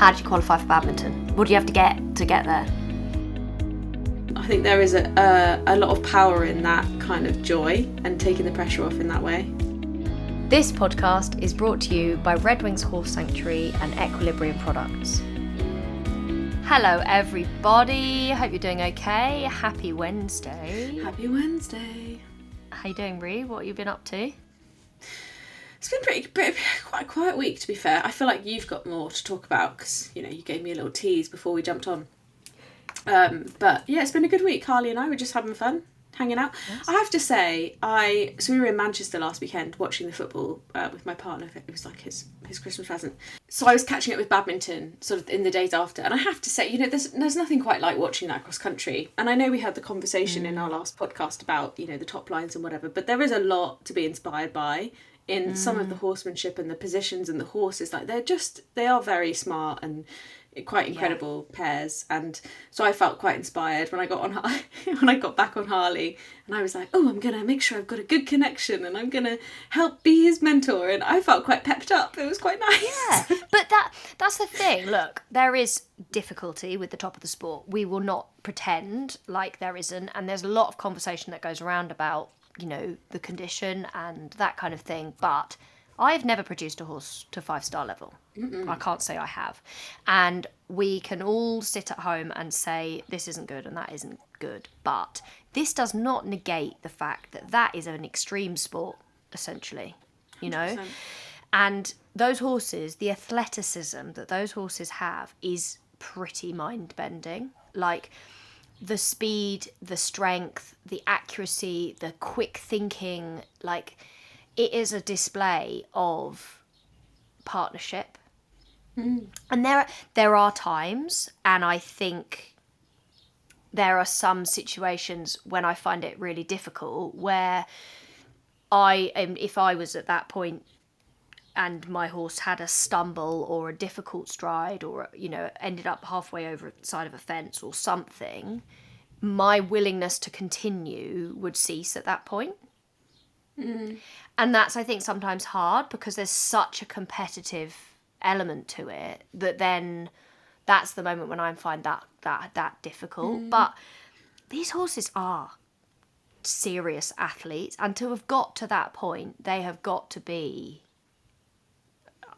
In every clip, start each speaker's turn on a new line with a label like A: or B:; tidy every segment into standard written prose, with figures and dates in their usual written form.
A: How did you qualify for badminton? What do you have to get there?
B: I think there is a lot of power in that kind of joy and taking the pressure off in that way.
A: This podcast is brought to you by Redwings Horse Sanctuary and Equilibrium Products. Hello everybody, hope you're doing okay. Happy Wednesday.
B: Happy Wednesday.
A: How you doing, Rhi? What have you been up to?
B: It's been quite a quiet week, to be fair. I feel like you've got more to talk about because, you gave me a little tease before we jumped on. But yeah, it's been a good week. Harley and I were just having fun, hanging out. Yes. I have to say, so we were in Manchester last weekend watching the football with my partner. It was like his Christmas present. So I was catching up with badminton sort of in the days after. And I have to say, there's nothing quite like watching that cross country. And I know we had the conversation in our last podcast about, the top lines and whatever, but there is a lot to be inspired by in some of the horsemanship and the positions and the horses. Like they are very smart and quite incredible pairs, and so I felt quite inspired when I got back on Harley, and I was like, I'm gonna make sure I've got a good connection and I'm gonna help be his mentor, and I felt quite pepped up. It was quite nice.
A: Yeah, but that's the thing. Look, there is difficulty with the top of the sport. We will not pretend like there isn't, and there's a lot of conversation that goes around about the condition and that kind of thing, but I've never produced a horse to 5-star level. Mm-mm. I can't say I have. And we can all sit at home and say this isn't good and that isn't good. But this does not negate the fact that that is an extreme sport, essentially, 100%. And those horses, the athleticism that those horses have is pretty mind-bending. Like the speed, the strength, the accuracy, the quick thinking, it is a display of partnership. Mm. And there are times, and I think there are some situations when I find it really difficult, where if I was at that point and my horse had a stumble or a difficult stride or, ended up halfway over the side of a fence or something, my willingness to continue would cease at that point. Mm. And that's, I think, sometimes hard because there's such a competitive element to it that then that's the moment when I find that difficult. Mm. But these horses are serious athletes, and to have got to that point, they have got to be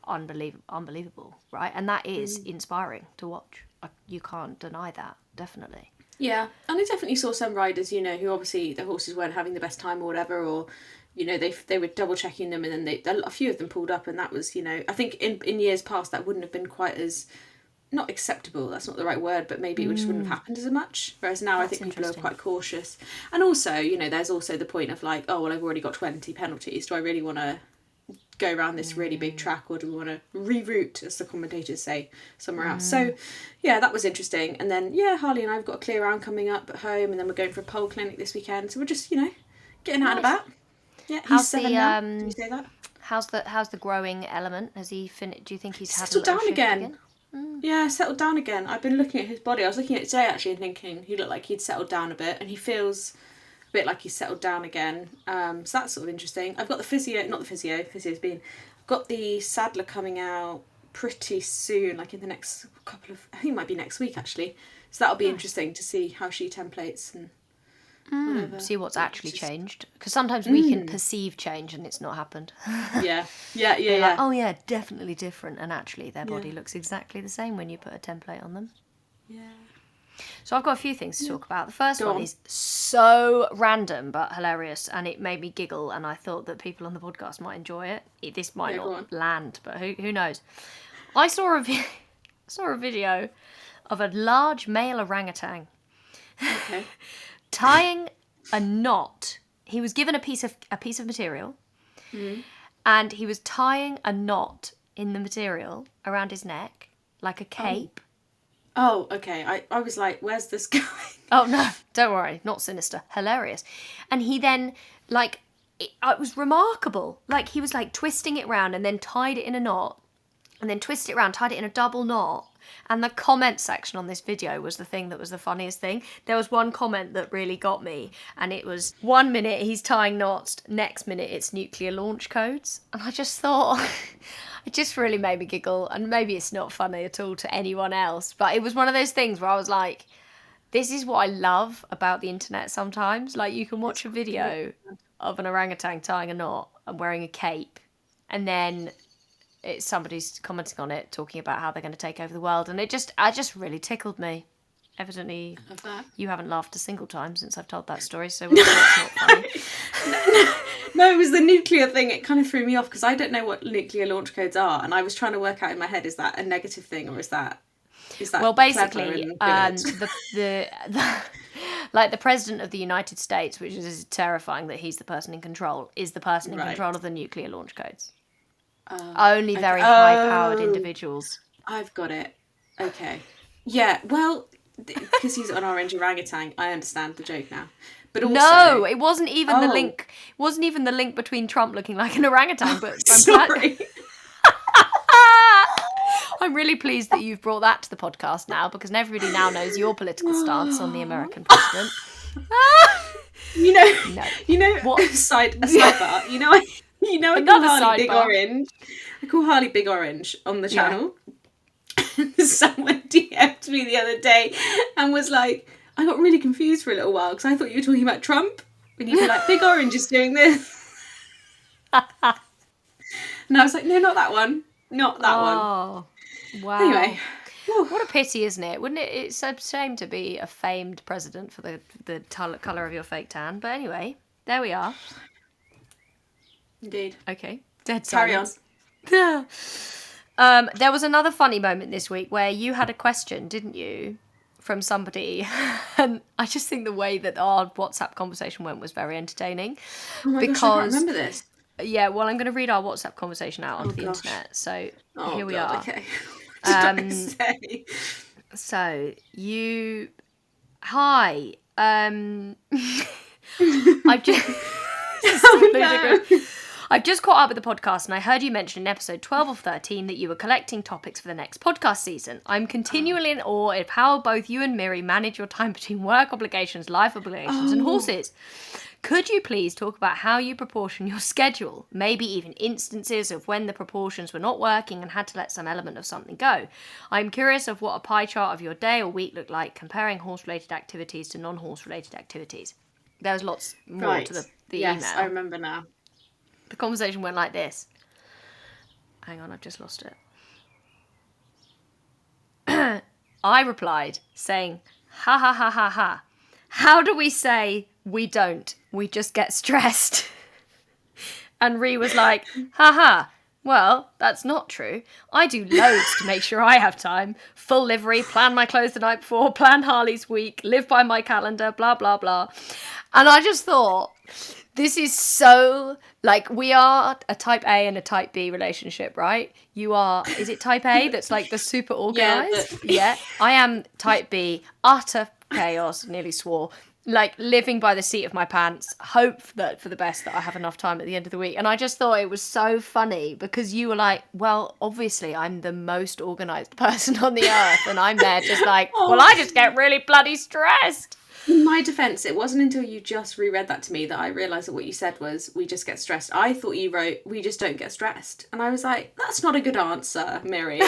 A: unbelievable, right? And that is inspiring to watch. You can't deny that, definitely.
B: Yeah, and I definitely saw some riders, who obviously their horses weren't having the best time or whatever, or they were double checking them, and then a few of them pulled up, and that was, I think in years past that wouldn't have been quite as, not acceptable, that's not the right word, but maybe it just wouldn't have happened as much. Whereas now I think people are quite cautious. And also, there's also the point of like, I've already got 20 penalties. Do I really want to go around this really big track, or do we want to reroute, as the commentators say, somewhere else? So yeah, that was interesting. And then Harley and I have got a clear round coming up at home, and then we're going for a pole clinic this weekend, so we're just getting out and about. Yeah, he's 7 now. Did you say that?
A: How's the growing element? Has he finished? Do you think he's
B: settled down again? Yeah, settled down again. I've been looking at his body. I was looking at it today actually and thinking he looked like he'd settled down a bit, and he feels a bit like he's settled down again. So that's sort of interesting. I've got physio's been. I've got the saddler coming out pretty soon, like in the next couple of, I think it might be next week actually. So that'll be interesting to see how she templates and whatever.
A: See what's actually changed, because sometimes we can perceive change and it's not happened.
B: Yeah.
A: Like, oh yeah, definitely different, and actually their body looks exactly the same when you put a template on them. Yeah. So I've got a few things to talk about. The first one is so random but hilarious, and it made me giggle, and I thought that people on the podcast might enjoy it. This might not land, but who knows. I saw a video of a large male orangutan tying a knot. He was given a piece of material, and he was tying a knot in the material around his neck like a cape.
B: Oh, okay. I was like, where's this going?
A: Oh, no, don't worry. Not sinister. Hilarious. And he then, it was remarkable. He was, twisting it round and then tied it in a knot and then twisted it around, tied it in a double knot. And the comment section on this video was the thing that was the funniest thing. There was one comment that really got me, and it was 1 minute he's tying knots, next minute it's nuclear launch codes. And I just thought, it just really made me giggle, and maybe it's not funny at all to anyone else, but it was one of those things where I was like, this is what I love about the internet sometimes. Like, you can watch a video of an orangutan tying a knot and wearing a cape, and then somebody's commenting on it, talking about how they're going to take over the world, and it just really tickled me. Evidently, you haven't laughed a single time since I've told that story, so we'll it's not funny.
B: No, it was the nuclear thing. It kind of threw me off because I don't know what nuclear launch codes are, and I was trying to work out in my head, is that a negative thing or is that
A: well, basically, the like the president of the United States, which is terrifying that he's the person in control, is the person in control of the nuclear launch codes. Only very high-powered individuals.
B: I've got it. Okay. Yeah, well, because he's an orange orangutan, I understand the joke now. But also,
A: no, it wasn't even the link. It wasn't even the link between Trump looking like an orangutan. But
B: sorry.
A: I'm really pleased that you've brought that to the podcast now, because everybody now knows your political stance on the American president.
B: You know. What sidebar? I call Harley Big Orange. I call Harley Big Orange on the channel. Yeah. Someone DM'd me the other day and was like, I got really confused for a little while because I thought you were talking about Trump. And you'd be like, Big Orange is doing this. And I was like, no, not that one. Not that one.
A: Oh, wow.
B: Anyway.
A: What a pity, isn't it? Wouldn't it? It's a shame to be a famed president for the colour of your fake tan. But anyway, there we are.
B: Indeed.
A: Okay. Dead
B: silence.
A: Carry on. There was another funny moment this week where you had a question, didn't you, from somebody? And I just think the way that our WhatsApp conversation went was very entertaining.
B: Oh my gosh, I can't remember this.
A: Yeah, well, I'm going to read our WhatsApp conversation out onto the internet. So here we are.
B: Okay. What did I say?
A: So hi. I've just. I've just caught up with the podcast and I heard you mention in episode 12 or 13 that you were collecting topics for the next podcast season. I'm continually in awe of how both you and Miri manage your time between work obligations, life obligations and horses. Could you please talk about how you proportion your schedule? Maybe even instances of when the proportions were not working and had to let some element of something go. I'm curious of what a pie chart of your day or week looked like comparing horse-related activities to non-horse-related activities. There's lots more to the email.
B: Yes, I remember now.
A: The conversation went like this. Hang on, I've just lost it. I replied, saying, ha ha ha ha ha. How do we say we don't? We just get stressed. And Rhi was like, ha ha. Well, that's not true. I do loads to make sure I have time. Full livery, plan my clothes the night before, plan Harley's week, live by my calendar, blah, blah, blah. And I just thought, this is so, like, we are a type A and a type B relationship, right? You are, is it type A that's like the super organised? Yeah. I am type B, utter chaos, nearly swore. Like, living by the seat of my pants, hope that for the best that I have enough time at the end of the week. And I just thought it was so funny because you were like, well, obviously I'm the most organised person on the earth. And I'm there just like, well, I just get really bloody stressed.
B: In my defence, it wasn't until you just reread that to me that I realised that what you said was, we just get stressed. I thought you wrote, we just don't get stressed. And I was like, that's not a good answer, Miri.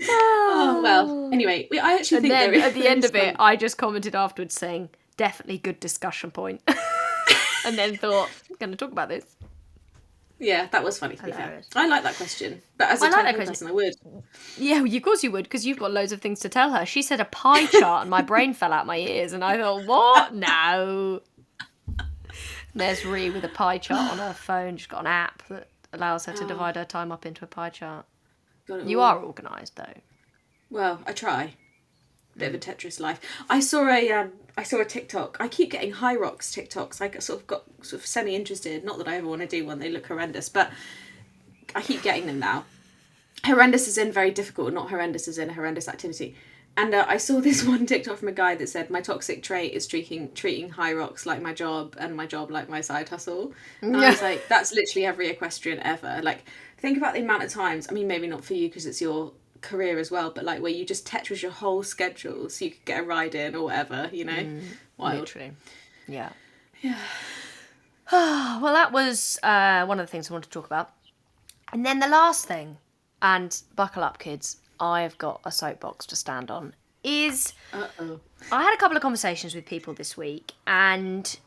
B: Oh, well, anyway, I actually think
A: then at the end of it, I just commented afterwards saying, definitely good discussion point. And then thought, I'm going to talk about this.
B: Yeah, that was funny to be fair. I like that question. But as a type person, I would.
A: Yeah, of course you would, because you've got loads of things to tell her. She said a pie chart and my brain fell out my ears and I thought, what? No. There's Rhi with a pie chart on her phone. She's got an app that allows her to divide her time up into a pie chart. You are organised though.
B: Well, I try. Bit of a Tetris life. I saw a TikTok. I keep getting High Rocks TikToks. I got semi-interested. Not that I ever want to do one. They look horrendous, but I keep getting them now. Horrendous as in very difficult, not horrendous as in a horrendous activity. And I saw this one TikTok from a guy that said, my toxic trait is treating high rocks like my job and my job like my side hustle. And I was like, that's literally every equestrian ever. Like, think about the amount of times, I mean, maybe not for you because it's your career as well, but like where you just Tetris your whole schedule so you could get a ride in or whatever, you know? Wild.
A: Literally. Yeah.
B: Yeah.
A: Well, that was one of the things I wanted to talk about. And then the last thing, and buckle up, kids, I've got a soapbox to stand on, is I had a couple of conversations with people this week, and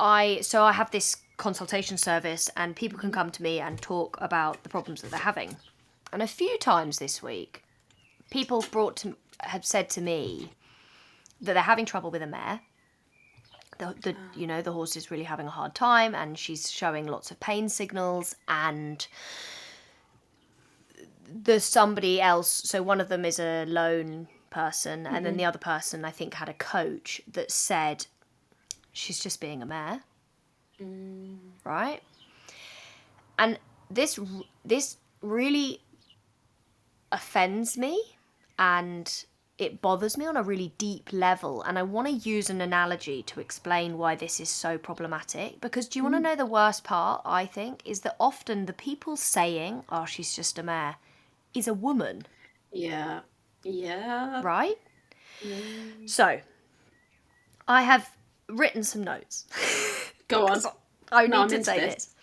A: I have this consultation service, and people can come to me and talk about the problems that they're having. And a few times this week, people have said to me that they're having trouble with a mare. The horse is really having a hard time, and she's showing lots of pain signals, and there's somebody else, so one of them is a lone person, and then the other person I think had a coach that said she's just being a mare. Right? And this really offends me, and it bothers me on a really deep level, and I want to use an analogy to explain why this is so problematic. Because do you want to know the worst part, I think, is that often the people saying, oh, she's just a mare, is a woman.
B: Yeah. Yeah.
A: Right? So, I have written some notes.
B: Go on.
A: I need to say this.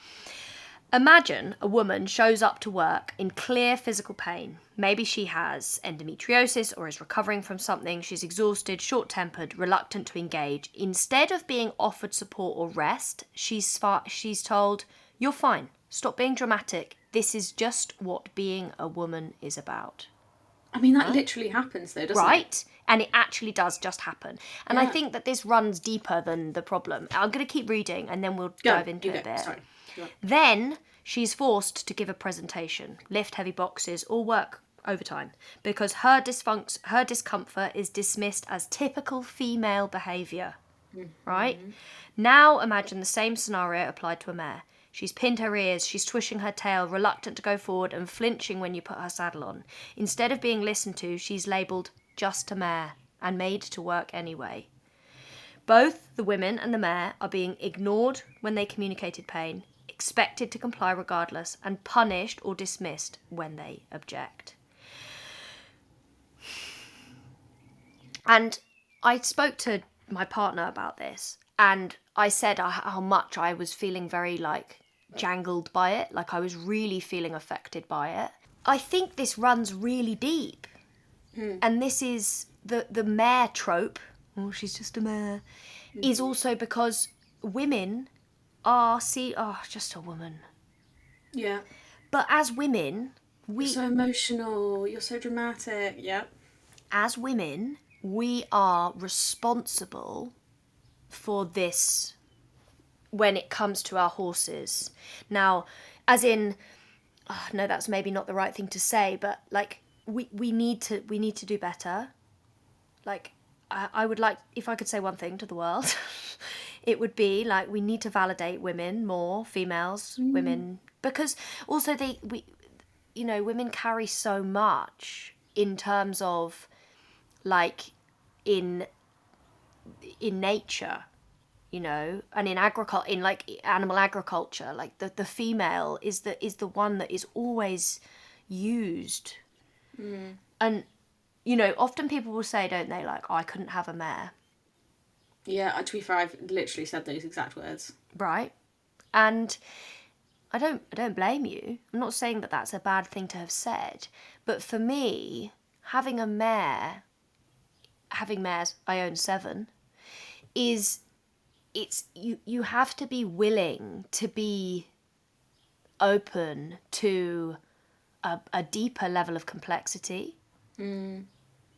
A: Imagine a woman shows up to work in clear physical pain. Maybe she has endometriosis or is recovering from something. She's exhausted, short-tempered, reluctant to engage. Instead of being offered support or rest, she's told, you're fine. Stop being dramatic. This is just what being a woman is about.
B: I mean, that literally happens though, doesn't it?
A: Right? And it actually does just happen. And I think that this runs deeper than the problem. I'm going to keep reading and then we'll dive into it a bit.
B: Sorry.
A: Then she's forced to give a presentation, lift heavy boxes, or work overtime because her discomfort is dismissed as typical female behaviour. Right? Now imagine the same scenario applied to a mare. She's pinned her ears, she's twitching her tail, reluctant to go forward and flinching when you put her saddle on. Instead of being listened to, she's labelled just a mare and made to work anyway. Both the women and the mare are being ignored when they communicated pain, expected to comply regardless, and punished or dismissed when they object. And I spoke to my partner about this, and I said how much I was feeling very jangled by it, like I was really feeling affected by it. I think this runs really deep. And this is the mare trope, oh, she's just a mare, is also because women are just a woman.
B: Yeah.
A: But as women,
B: You're so emotional, you're so dramatic, yeah.
A: As women, we are responsible for this when it comes to our horses. Now, as in, no, that's maybe not the right thing to say, but we need to do better. I would like, if I could say one thing to the world, it would be we need to validate women more, females, women, because also women carry so much in terms of in nature, and in animal agriculture, the female is the one that is always used. And often people will say, don't they, I couldn't have a mare.
B: Yeah, to be fair, I've literally said those exact words.
A: Right. And I don't blame you. I'm not saying that that's a bad thing to have said, but for me, having mares, I own 7, you have to be willing to be open to a deeper level of complexity.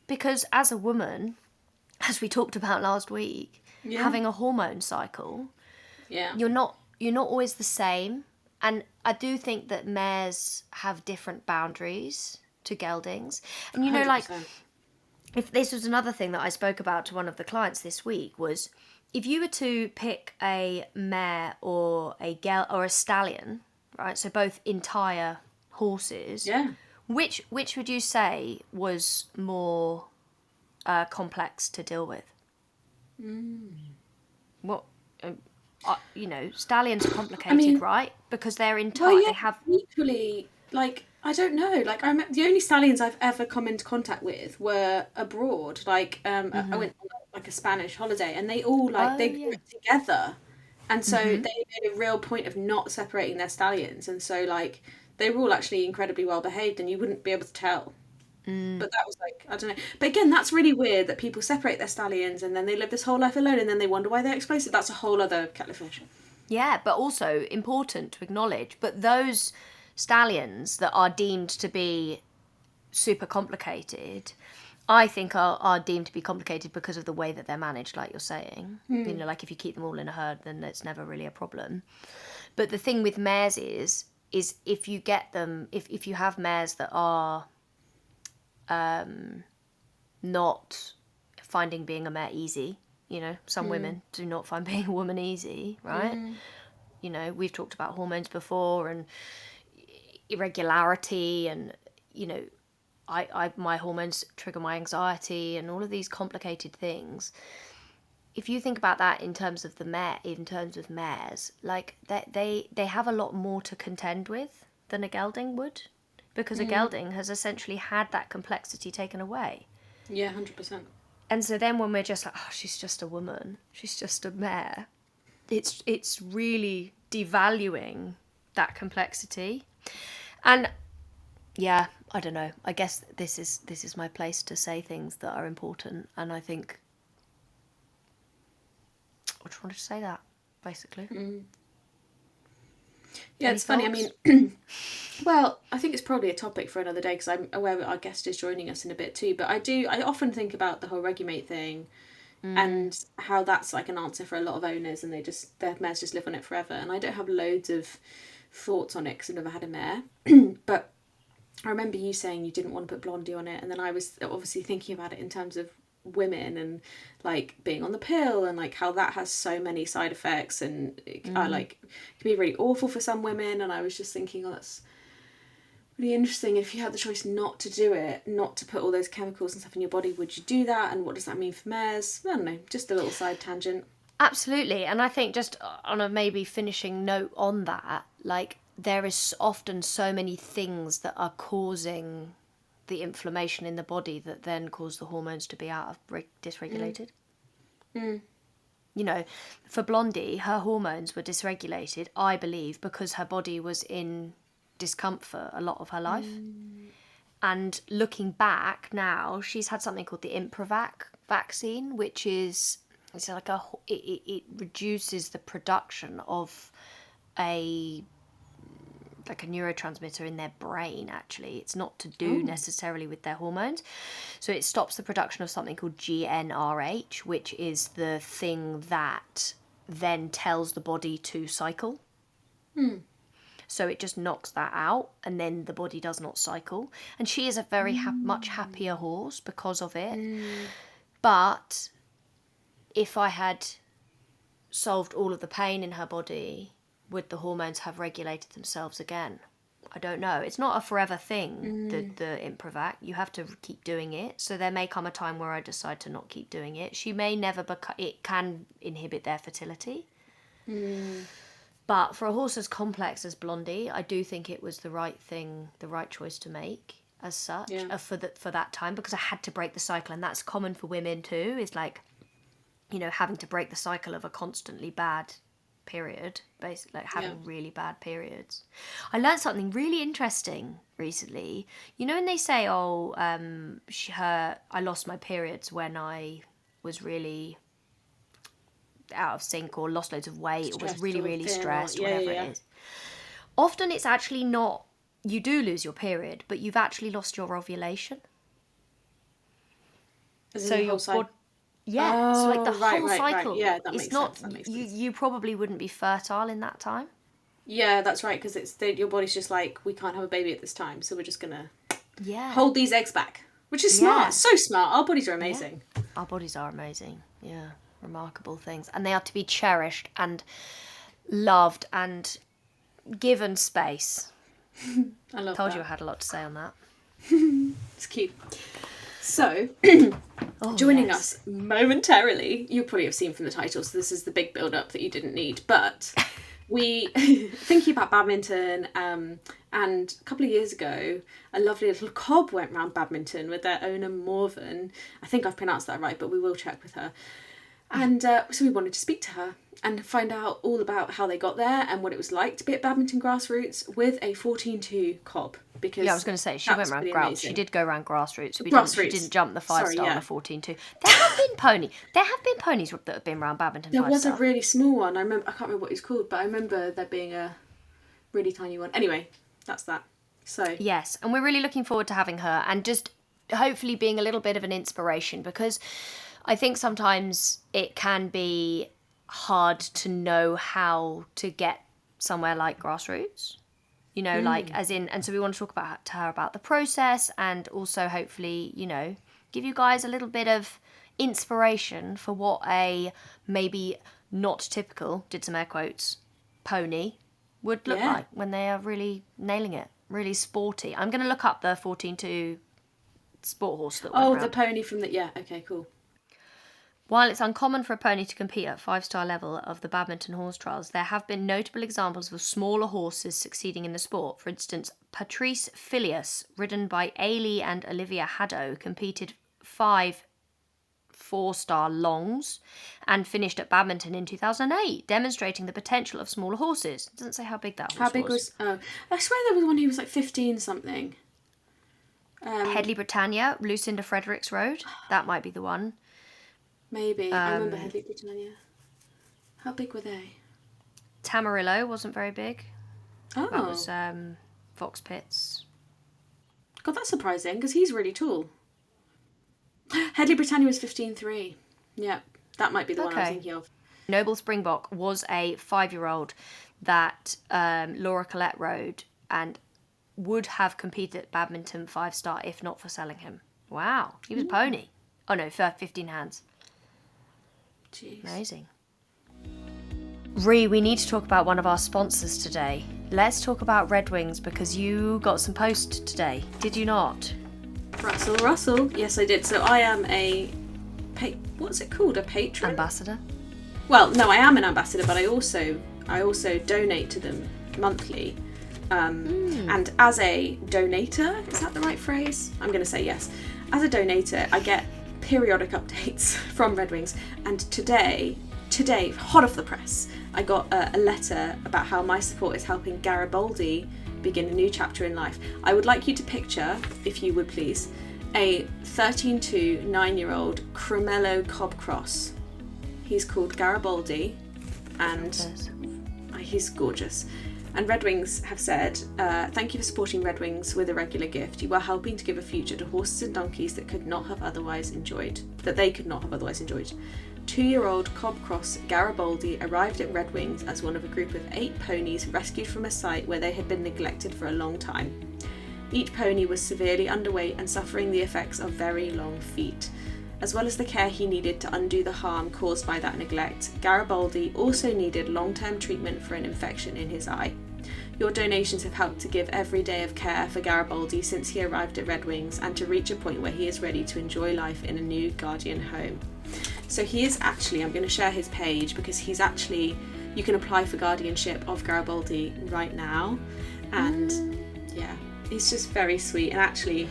A: Because as a woman, as we talked about last week, having a hormone cycle, you're not always the same. And I do think that mares have different boundaries to geldings. And
B: 100%.
A: if this was another thing that I spoke about to one of the clients this week, was if you were to pick a mare or a stallion, right, so both entire horses, Which would you say was more complex to deal with? What stallions are complicated, right? Because they're in
B: Well,
A: touch.
B: yeah,
A: They have.
B: equally, like, I don't know. Like, the only stallions I've ever come into contact with were abroad. Like, I went on like a Spanish holiday, and they all like
A: Oh
B: they grew
A: yeah.
B: up together, and so they made a real point of not separating their stallions, and so like they were all actually incredibly well behaved, and you wouldn't be able to tell. But that was like, I don't know. But again, that's really weird that people separate their stallions and then they live this whole life alone and then they wonder why they're explosive. That's a whole other kettle of fish.
A: Yeah, but also important to acknowledge. But those stallions that are deemed to be super complicated, I think are deemed to be complicated because of the way that they're managed, like you're saying. Like if you keep them all in a herd, then it's never really a problem. But the thing with mares is if you get them, if you have mares that are not finding being a mare easy, some women do not find being a woman easy, right? We've talked about hormones before and irregularity and, my hormones trigger my anxiety and all of these complicated things. If you think about that in terms of mares, like they have a lot more to contend with than a gelding would, because a gelding has essentially had that complexity taken away.
B: Yeah, 100%.
A: And so then when we're just like, oh, she's just a woman, she's just a mare, it's really devaluing that complexity. And yeah, I don't know. I guess this is my place to say things that are important, and I think I just wanted to say that, basically.
B: Yeah,
A: Any
B: it's funny.
A: thoughts?
B: I mean, well, I think it's probably a topic for another day because I'm aware that our guest is joining us in a bit too. But I often think about the whole Regumate thing and how that's like an answer for a lot of owners and their mares just live on it forever. And I don't have loads of thoughts on it because I've never had a mare. But I remember you saying you didn't want to put Blondie on it. And then I was obviously thinking about it in terms of women and like being on the pill and like how that has so many side effects and it can be really awful for some women. And I was just thinking, oh, that's really interesting. If you had the choice not to do it, not to put all those chemicals and stuff in your body, would you do that? And what does that mean for mares? I don't know, just a little side tangent.
A: Absolutely. And I think just on a maybe finishing note on that, like there is often so many things that are causing the inflammation in the body that then cause the hormones to be out of dysregulated. For Blondie, her hormones were dysregulated, I believe, because her body was in discomfort a lot of her life. And looking back now, she's had something called the Improvac vaccine, which is it's like it reduces the production of a neurotransmitter in their brain. Actually, it's not to do necessarily with their hormones, so it stops the production of something called GnRH, which is the thing that then tells the body to cycle. So it just knocks that out, and then the body does not cycle. And she is a very much happier horse because of it. But if I had solved all of the pain in her body, would the hormones have regulated themselves again? I don't know. It's not a forever thing, the Improvac. You have to keep doing it. So there may come a time where I decide to not keep doing it. She may never it can inhibit their fertility. But for a horse as complex as Blondie, I do think it was the right thing, the right choice to make as such for that time, because I had to break the cycle. And that's common for women too, is like, having to break the cycle of a constantly bad period, basically, like having really bad periods. I learned something really interesting recently. When they say, I lost my periods when I was really out of sync or lost loads of weight or was really, really stressed, or whatever it is. Often it's actually not, you do lose your period, but you've actually lost your ovulation.
B: So your cycle.
A: Yeah, so like the whole cycle.
B: Yeah, that
A: it's
B: makes
A: not,
B: sense. That makes
A: sense.
B: sense.
A: You probably wouldn't be fertile in that time.
B: Yeah, that's right, because your body's just like, we can't have a baby at this time, so we're just going to hold these eggs back, which is smart. So smart. Our bodies are amazing.
A: Yeah. Our bodies are amazing. Yeah, remarkable things. And they are to be cherished and loved and given space.
B: I love
A: Told
B: that.
A: you I had a lot to say on that.
B: It's cute. So, joining us momentarily, you probably have seen from the title, so this is the big build-up that you didn't need, but we, thinking about badminton, and a couple of years ago, a lovely little cob went round badminton with their owner Morven. I think I've pronounced that right, but we will check with her. And so we wanted to speak to her and find out all about how they got there and what it was like to be at Badminton Grassroots with a 14-2 cob. Because
A: I was going to say, she went round grassroots. She did go round grassroots. She didn't jump the 5-star on a 14-2. There have been ponies that have been round Badminton 5-star.
B: There was a really small one. I can't remember what it's called, but I remember there being a really tiny one. Anyway, that's that. So
A: yes, and we're really looking forward to having her and just hopefully being a little bit of an inspiration, because I think sometimes it can be hard to know how to get somewhere like Grassroots, you know, like as in, and so we want to talk to her about the process and also hopefully, you know, give you guys a little bit of inspiration for what a maybe not typical, did some air quotes, pony would look like when they are really nailing it, really sporty. I'm going to look up the 14-2 sport horse that went round.
B: The pony from okay, cool.
A: While it's uncommon for a pony to compete at 5-star level of the badminton horse trials, there have been notable examples of smaller horses succeeding in the sport. For instance, Patrice Phileas, ridden by Ailey and Olivia Haddo, competed 5 4-star longs and finished at badminton in 2008, demonstrating the potential of smaller horses. It doesn't say how big that horse was.
B: How big was... Oh, I swear there was one who was like 15 something.
A: Headley Britannia, Lucinda Fredericks Road. That might be the one.
B: Maybe. I remember Headley Britannia. How big were they?
A: Tamarillo wasn't very big.
B: Oh.
A: That was Fox Pitts.
B: God, that's surprising, because he's really tall. Headley Britannia was 15.3. Yeah, that might be the one I was thinking of.
A: Noble Springbok was a 5-year-old that Laura Collette rode and would have competed at badminton 5-star if not for selling him. Wow, he was a pony. Oh no, 15 hands.
B: Jeez.
A: Amazing. Rhi, we need to talk about one of our sponsors today. Let's talk about Redwings, because you got some post today, did you not?
B: Russell. Yes, I did. So I am what's it called? A patron?
A: Ambassador?
B: Well, no, I am an ambassador, but I also donate to them monthly. And as a donator, is that the right phrase? I'm going to say yes. As a donator, I get periodic updates from Redwings, and today, hot off the press, I got a letter about how my support is helping Garibaldi begin a new chapter in life. I would like you to picture, if you would please, a 13 to 9-year-old Cremello Cob Cross. He's called Garibaldi, and he's gorgeous. And Redwings have said, thank you for supporting Redwings with a regular gift. You are helping to give a future to horses and donkeys that they could not have otherwise enjoyed. 2-year-old Cob Cross Garibaldi arrived at Redwings as one of a group of 8 ponies rescued from a site where they had been neglected for a long time. Each pony was severely underweight and suffering the effects of very long feet. As well as the care he needed to undo the harm caused by that neglect, Garibaldi also needed long-term treatment for an infection in his eye. Your donations have helped to give every day of care for Garibaldi since he arrived at Redwings and to reach a point where he is ready to enjoy life in a new guardian home. So he is actually, I'm going to share his page because he's actually, you can apply for guardianship of Garibaldi right now. And yeah, he's just very sweet. And actually,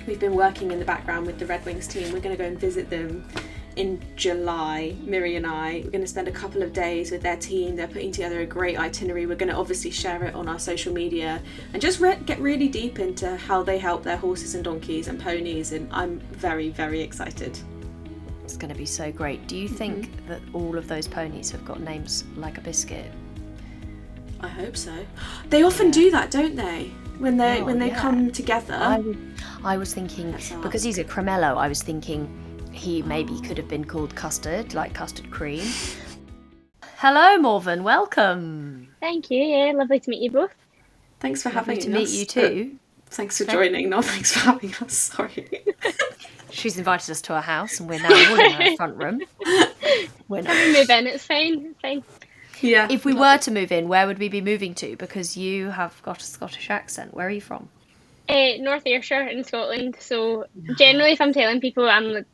B: we've been working in the background with the Redwings team. We're going to go and visit them in July, Miri and I. We're going to spend a couple of days with their team. They're putting together a great itinerary. We're going to obviously share it on our social media and just get really deep into how they help their horses and donkeys and ponies. And I'm very, very excited.
A: It's going to be so great. Do you think that all of those ponies have got names like a biscuit?
B: I hope so. They often do that, don't they? When they come together.
A: I was thinking, because he's a Cremello, I was thinking he maybe could have been called Custard, like custard cream. Hello, Morven. Welcome.
C: Thank you. Yeah, lovely to meet you both.
B: Thanks for having us.
A: Lovely to meet you too.
B: Thanks for joining. No, thanks for having us. Sorry.
A: She's invited us to her house, and we're now all in her front room.
C: We're not move in. It's fine. It's fine.
B: Yeah.
A: If we were to move in, where would we be moving to? Because you have got a Scottish accent. Where are you from?
C: North Ayrshire in Scotland. So generally, if I'm telling people, I'll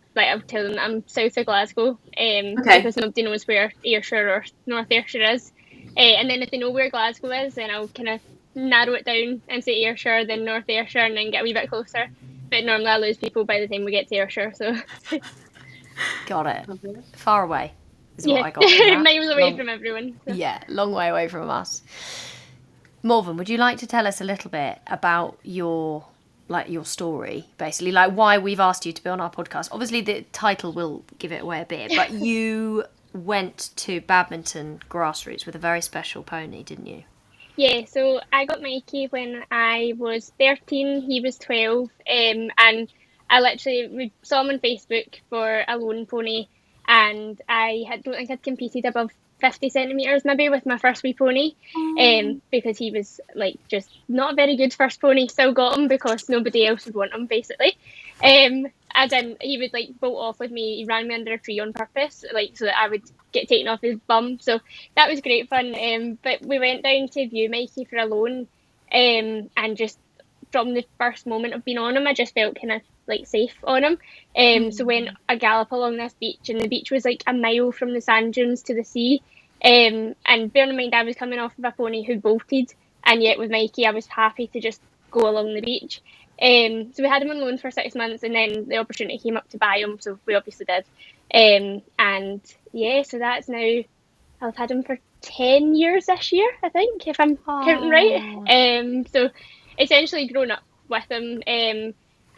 C: tell them that I'm south of Glasgow,
B: Okay.
C: because nobody knows where Ayrshire or North Ayrshire is. And then if they know where Glasgow is, then I'll kind of narrow it down and say Ayrshire, then North Ayrshire, and then get a wee bit closer. But normally I lose people by the time we get to Ayrshire. So
A: Got it. Far away is what
C: yeah,
A: I got from that.
C: miles away from everyone. So.
A: Yeah, long way away from us. Morven, would you like to tell us a little bit about your story, basically, like why we've asked you to be on our podcast? Obviously, the title will give it away a bit, but you went to Badminton Grassroots with a very special pony, didn't you?
C: Yeah, so I got Mikey when I was 13, he was 12, and we saw him on Facebook for a loan pony, and don't think I'd competed above 50 centimetres maybe with my first wee pony, because he was like just not a very good first pony. Still got him because nobody else would want him basically. As in, he would like bolt off with me. He ran me under a tree on purpose, like so that I would get taken off his bum. So that was great fun. But we went down to view Mikey for a loan, and just from the first moment of being on him, I just felt kind of like safe on him. So went a gallop along this beach, and the beach was like a mile from the sand dunes to the sea. And bearing in mind, I was coming off of a pony who bolted, and yet with Mikey, I was happy to just go along the beach. So we had him on loan for 6 months, and then the opportunity came up to buy him, so we obviously did. And yeah, so that's now, I've had him for 10 years this year, I think, if I'm counting right. So essentially grown up with him.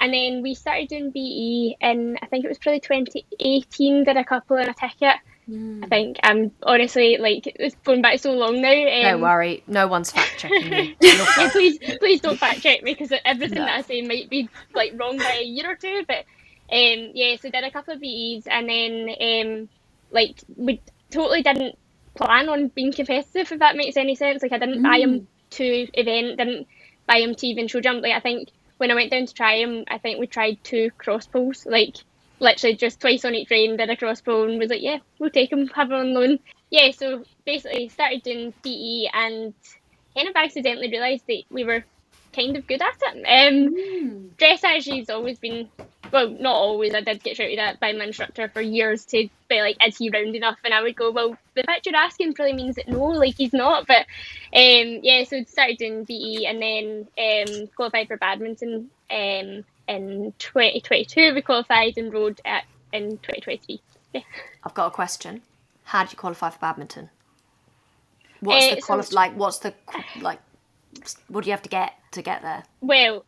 C: And then we started doing BE in, I think it was probably 2018, did a couple and a ticket. I think I'm honestly like it's going back so long now.
A: Don't worry, no one's fact checking you.
C: Yeah, please don't fact check me because everything that I say might be like wrong by a year or two. But yeah, so did a couple of BEs, and then like we totally didn't plan on being competitive, if that makes any sense. Like I didn't buy him to event, didn't buy him to even show jump. Like I think when I went down to try him, I think we tried 2 cross pulls, like literally just twice on each rein, did a cross pull and was like, yeah, we'll take him, have him on loan. Yeah, so basically started doing BE and kind of accidentally realised that we were kind of good at it. Dressage has always been, well, not always, I did get shouted at by my instructor for years to be like, is he round enough? And I would go, well, the fact you're asking probably means that no, like he's not. But yeah, so started doing BE and then qualified for badminton in 2022. We qualified and rode in 2023. Yeah.
A: I've got a question. How did you qualify for badminton? What do you have to get there?
C: Well,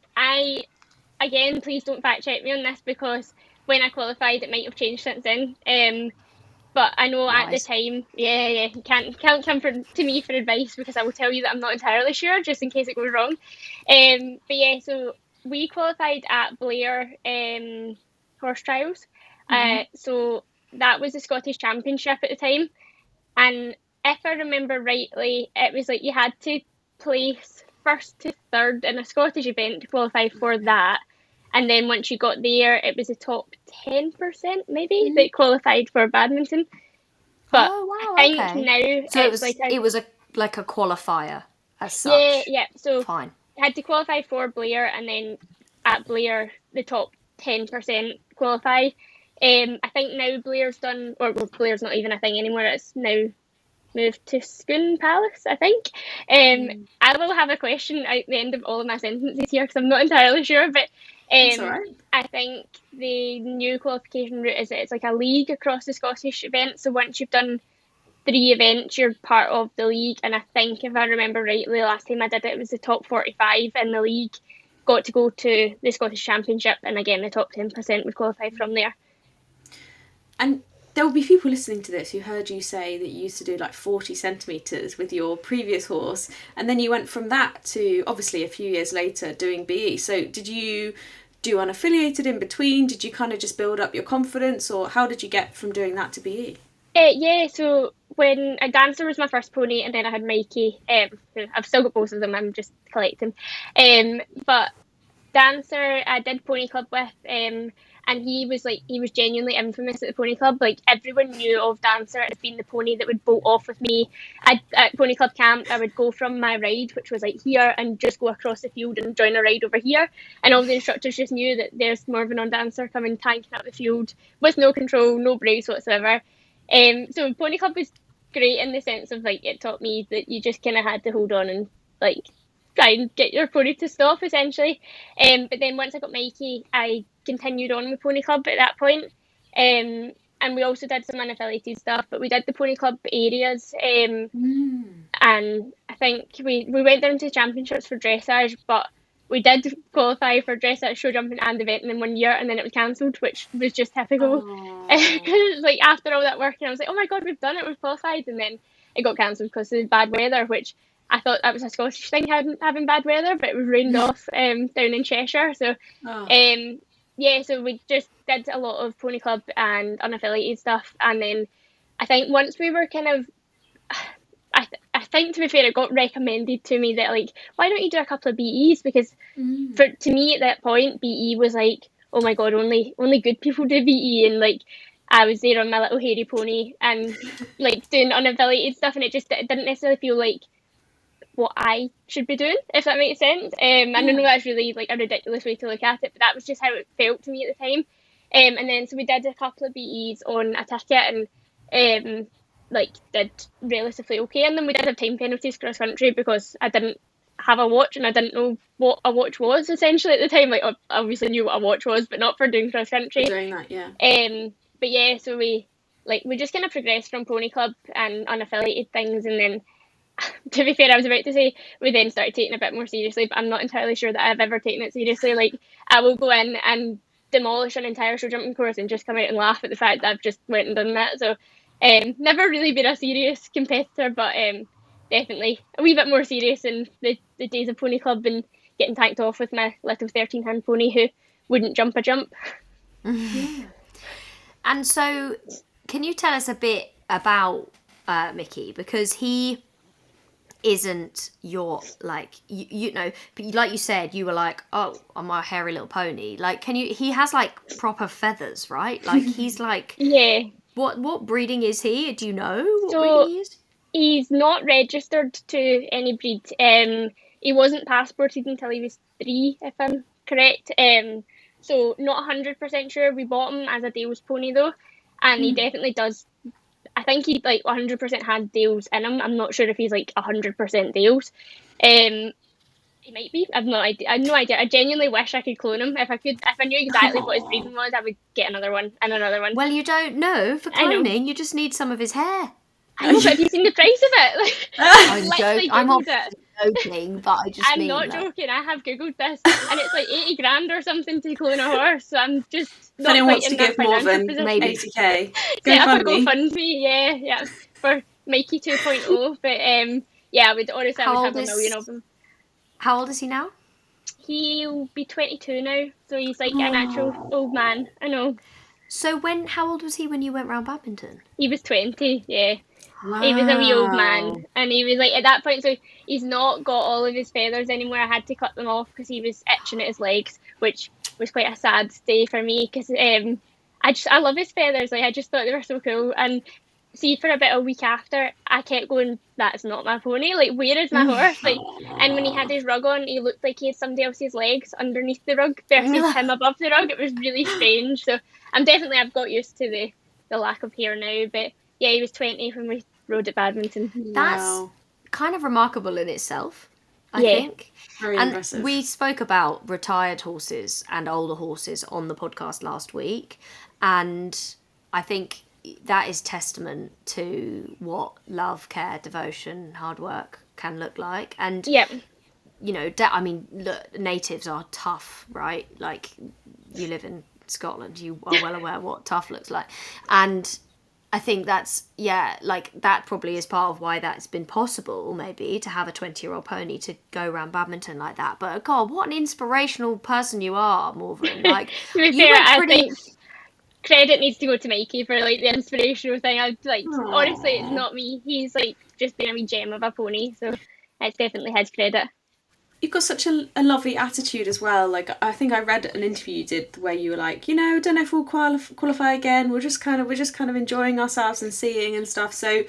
C: again, please don't fact check me on this because when I qualified, it might have changed since then. But I know at the time, yeah, you can't come to me for advice because I will tell you that I'm not entirely sure, just in case it goes wrong. But yeah, so we qualified at Blair horse trials. So that was the Scottish Championship at the time, and if I remember rightly, it was like you had to place first to third in a Scottish event to qualify for that. And then once you got there, it was the top 10% maybe that qualified for badminton. But I think now
A: so it was like a qualifier as such.
C: Yeah. So
A: fine.
C: I had to qualify for Blair, and then at Blair the top 10% qualify. I think now Blair's done, or well, Blair's not even a thing anymore. It's now moved to Scone Palace, I think. I will have a question at the end of all of my sentences here because I'm not entirely sure, but I think the new qualification route is that it's like a league across the Scottish events. So once you've done 3 events, you're part of the league. And I think if I remember rightly, the last time I did it, it was the top 45 in the league got to go to the Scottish Championship, and again the top 10% would qualify from there.
B: And there will be people listening to this who heard you say that you used to do like 40 centimetres with your previous horse, and then you went from that to obviously a few years later doing BE. So did you do unaffiliated in between? Did you kind of just build up your confidence, or how did you get from doing that to BE?
C: Yeah, so when a Dancer was my first pony, and then I had Mikey. I've still got both of them, I'm just collecting. But Dancer I did pony club with, and and he was genuinely infamous at the pony club. Like, everyone knew of Dancer as being the pony that would bolt off with me. At pony club camp, I would go from my ride, which was like here, and just go across the field and join a ride over here, and all the instructors just knew that there's Morven on Dancer coming tanking up the field with no control, no brakes whatsoever. So pony club was great in the sense of, like, it taught me that you just kind of had to hold on and, like, try and get your pony to stop, essentially. But then once I got Mikey, I continued on with pony club at that point. And we also did some unaffiliated stuff, but we did the pony club areas. And I think we went down to championships for dressage, but we did qualify for dressage, show jumping and eventing in 1 year, and then it was cancelled, which was just typical. Because like, after all that work, and I was like, oh my god, we've done it, we've qualified, and then it got cancelled because of bad weather, which I thought that was a Scottish thing, having bad weather, but it was rained off down in Cheshire. So so we just did a lot of pony club and unaffiliated stuff, and then I think once we were kind of, I think, to be fair, it got recommended to me that, like, why don't you do a couple of BEs, because to me at that point, BE was like, oh my god, only good people do BE, and like, I was there on my little hairy pony and like doing unaffiliated stuff, and it didn't necessarily feel like what I should be doing, if that makes sense. I know that's really like a ridiculous way to look at it, but that was just how it felt to me at the time. And then so we did a couple of BEs on a ticket, and like, did relatively okay, and then we did have time penalties cross country because I didn't have a watch and I didn't know what a watch was essentially at the time. Like, I obviously knew what a watch was, but not for doing cross country.
B: Doing that, yeah.
C: But yeah, so we just kind of progressed from pony club and unaffiliated things, and then, to be fair, I was about to say we then started taking it a bit more seriously, but I'm not entirely sure that I've ever taken it seriously. Like, I will go in and demolish an entire show jumping course and just come out and laugh at the fact that I've just went and done that. So never really been a serious competitor, but definitely a wee bit more serious in the days of pony club and getting tanked off with my little 13-hand pony who wouldn't jump a jump.
A: And so, can you tell us a bit about Mickey, because he isn't your, like, you know, but like you said, you were like, oh, I'm a hairy little pony. Like, he has like proper feathers, right? Like, he's like,
C: yeah.
A: What breeding is he? Do you know what breeding he is?
C: He's not registered to any breed. He wasn't passported until he was 3, if I'm correct. So not 100% sure. We bought him as a Dales pony though, and he definitely does. I think he like 100% had Dales in him. I'm not sure if he's like 100% Dales. He might be. I've no idea. I genuinely wish I could clone him. If I knew exactly what his breeding was, I would get another one and another one.
A: Well, you don't know. For cloning, you just need some of his hair.
C: I know, but have you seen the price of it? Like,
A: I'm joking. I'm not joking, but
C: I'm not joking. I have googled this, and it's like 80 grand or something to clone a horse. So I'm just not
B: anyone
C: quite
B: wants
C: in
B: to
C: that
B: give more than
C: position.
A: maybe
B: 80k.
C: Set up a GoFundMe, yeah, for Mikey 2.0. But yeah, I would honestly, I would have a million of them.
A: How old is he now?
C: He'll be 22 now, so he's like an actual old man. I know.
A: So how old was he when you went round badminton?
C: He was 20, yeah.
B: Wow.
C: He was a wee old man, and he was like, at that point, so he's not got all of his feathers anymore. I had to cut them off because he was itching at his legs, which was quite a sad day for me because I love his feathers. Like, I just thought they were so cool. And see, for about a week after, I kept going, that's not my pony. Like, where is my horse? Like, and when he had his rug on, he looked like he had somebody else's legs underneath the rug versus him above the rug. It was really strange. So I've got used to the lack of hair now. But yeah, he was 20 when we rode at badminton.
A: That's kind of remarkable in itself, I think.
B: Very impressive.
A: We spoke about retired horses and older horses on the podcast last week, and I think that is testament to what love, care, devotion, hard work can look like. And you know, I mean, look, natives are tough, right? Like, you live in Scotland, you are well aware what tough looks like. And I think that's, like, that probably is part of why that's been possible, maybe, to have a 20-year-old pony to go around badminton like that. But God, what an inspirational person you are, Morven. Like,
C: to be fair, I think credit needs to go to Mikey for like the inspirational thing. I like, honestly, it's not me. He's like just been a wee gem of a pony, so it's definitely his credit.
B: you've got such a lovely attitude as well. Like, I think I read an interview you did where you were like, you know, I don't know if we'll qualify again. We're just kind of enjoying ourselves and seeing and stuff. So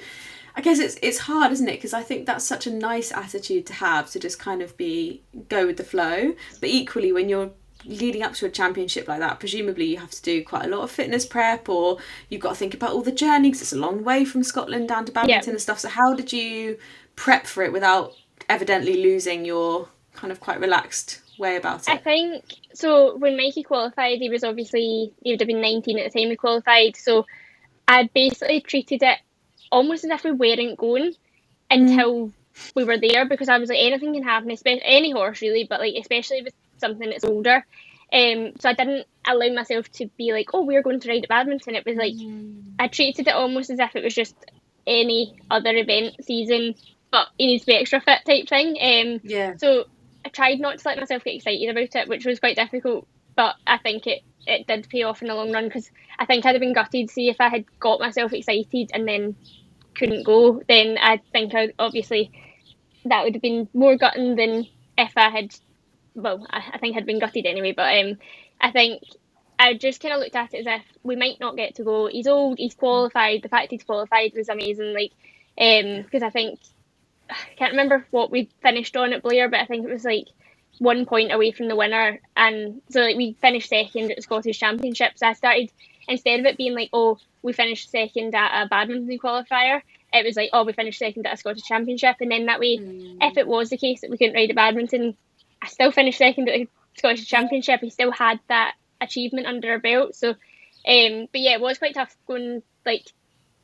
B: I guess it's hard, isn't it? Because I think that's such a nice attitude to have, to just kind of go with the flow. But equally, when you're leading up to a championship like that, presumably you have to do quite a lot of fitness prep, or you've got to think about all the journey, because it's a long way from Scotland down to Badminton and stuff. So how did you prep for it without evidently losing your kind of quite relaxed way about it?
C: I think, so when Mikey qualified, he would have been 19 at the time he qualified, so I basically treated it almost as if we weren't going until we were there, because I was like, anything can happen, especially any horse really, but like especially with something that's older. So I didn't allow myself to be like, oh, we're going to ride at Badminton. It was like, I treated it almost as if it was just any other event season, but he needs to be extra fit type thing. So I tried not to let myself get excited about it, which was quite difficult, but I think it did pay off in the long run, because I think I'd have been gutted. See, if I had got myself excited and then couldn't go, then I think obviously that would have been more gutting than if I had, well, I think I'd been gutted anyway, but I think I just kind of looked at it as if we might not get to go. He's old, he's qualified. The fact he's qualified was amazing, like, because I think, I can't remember what we finished on at Blair, but I think it was like 1 point away from the winner, and so like we finished second at the Scottish Championships. So I started, instead of it being like, oh, we finished second at a badminton qualifier, it was like, oh, we finished second at a Scottish Championship, and then that way, if it was the case that we couldn't ride a badminton, I still finished second at the Scottish Championship. We still had that achievement under our belt. So, but yeah, it was quite tough going like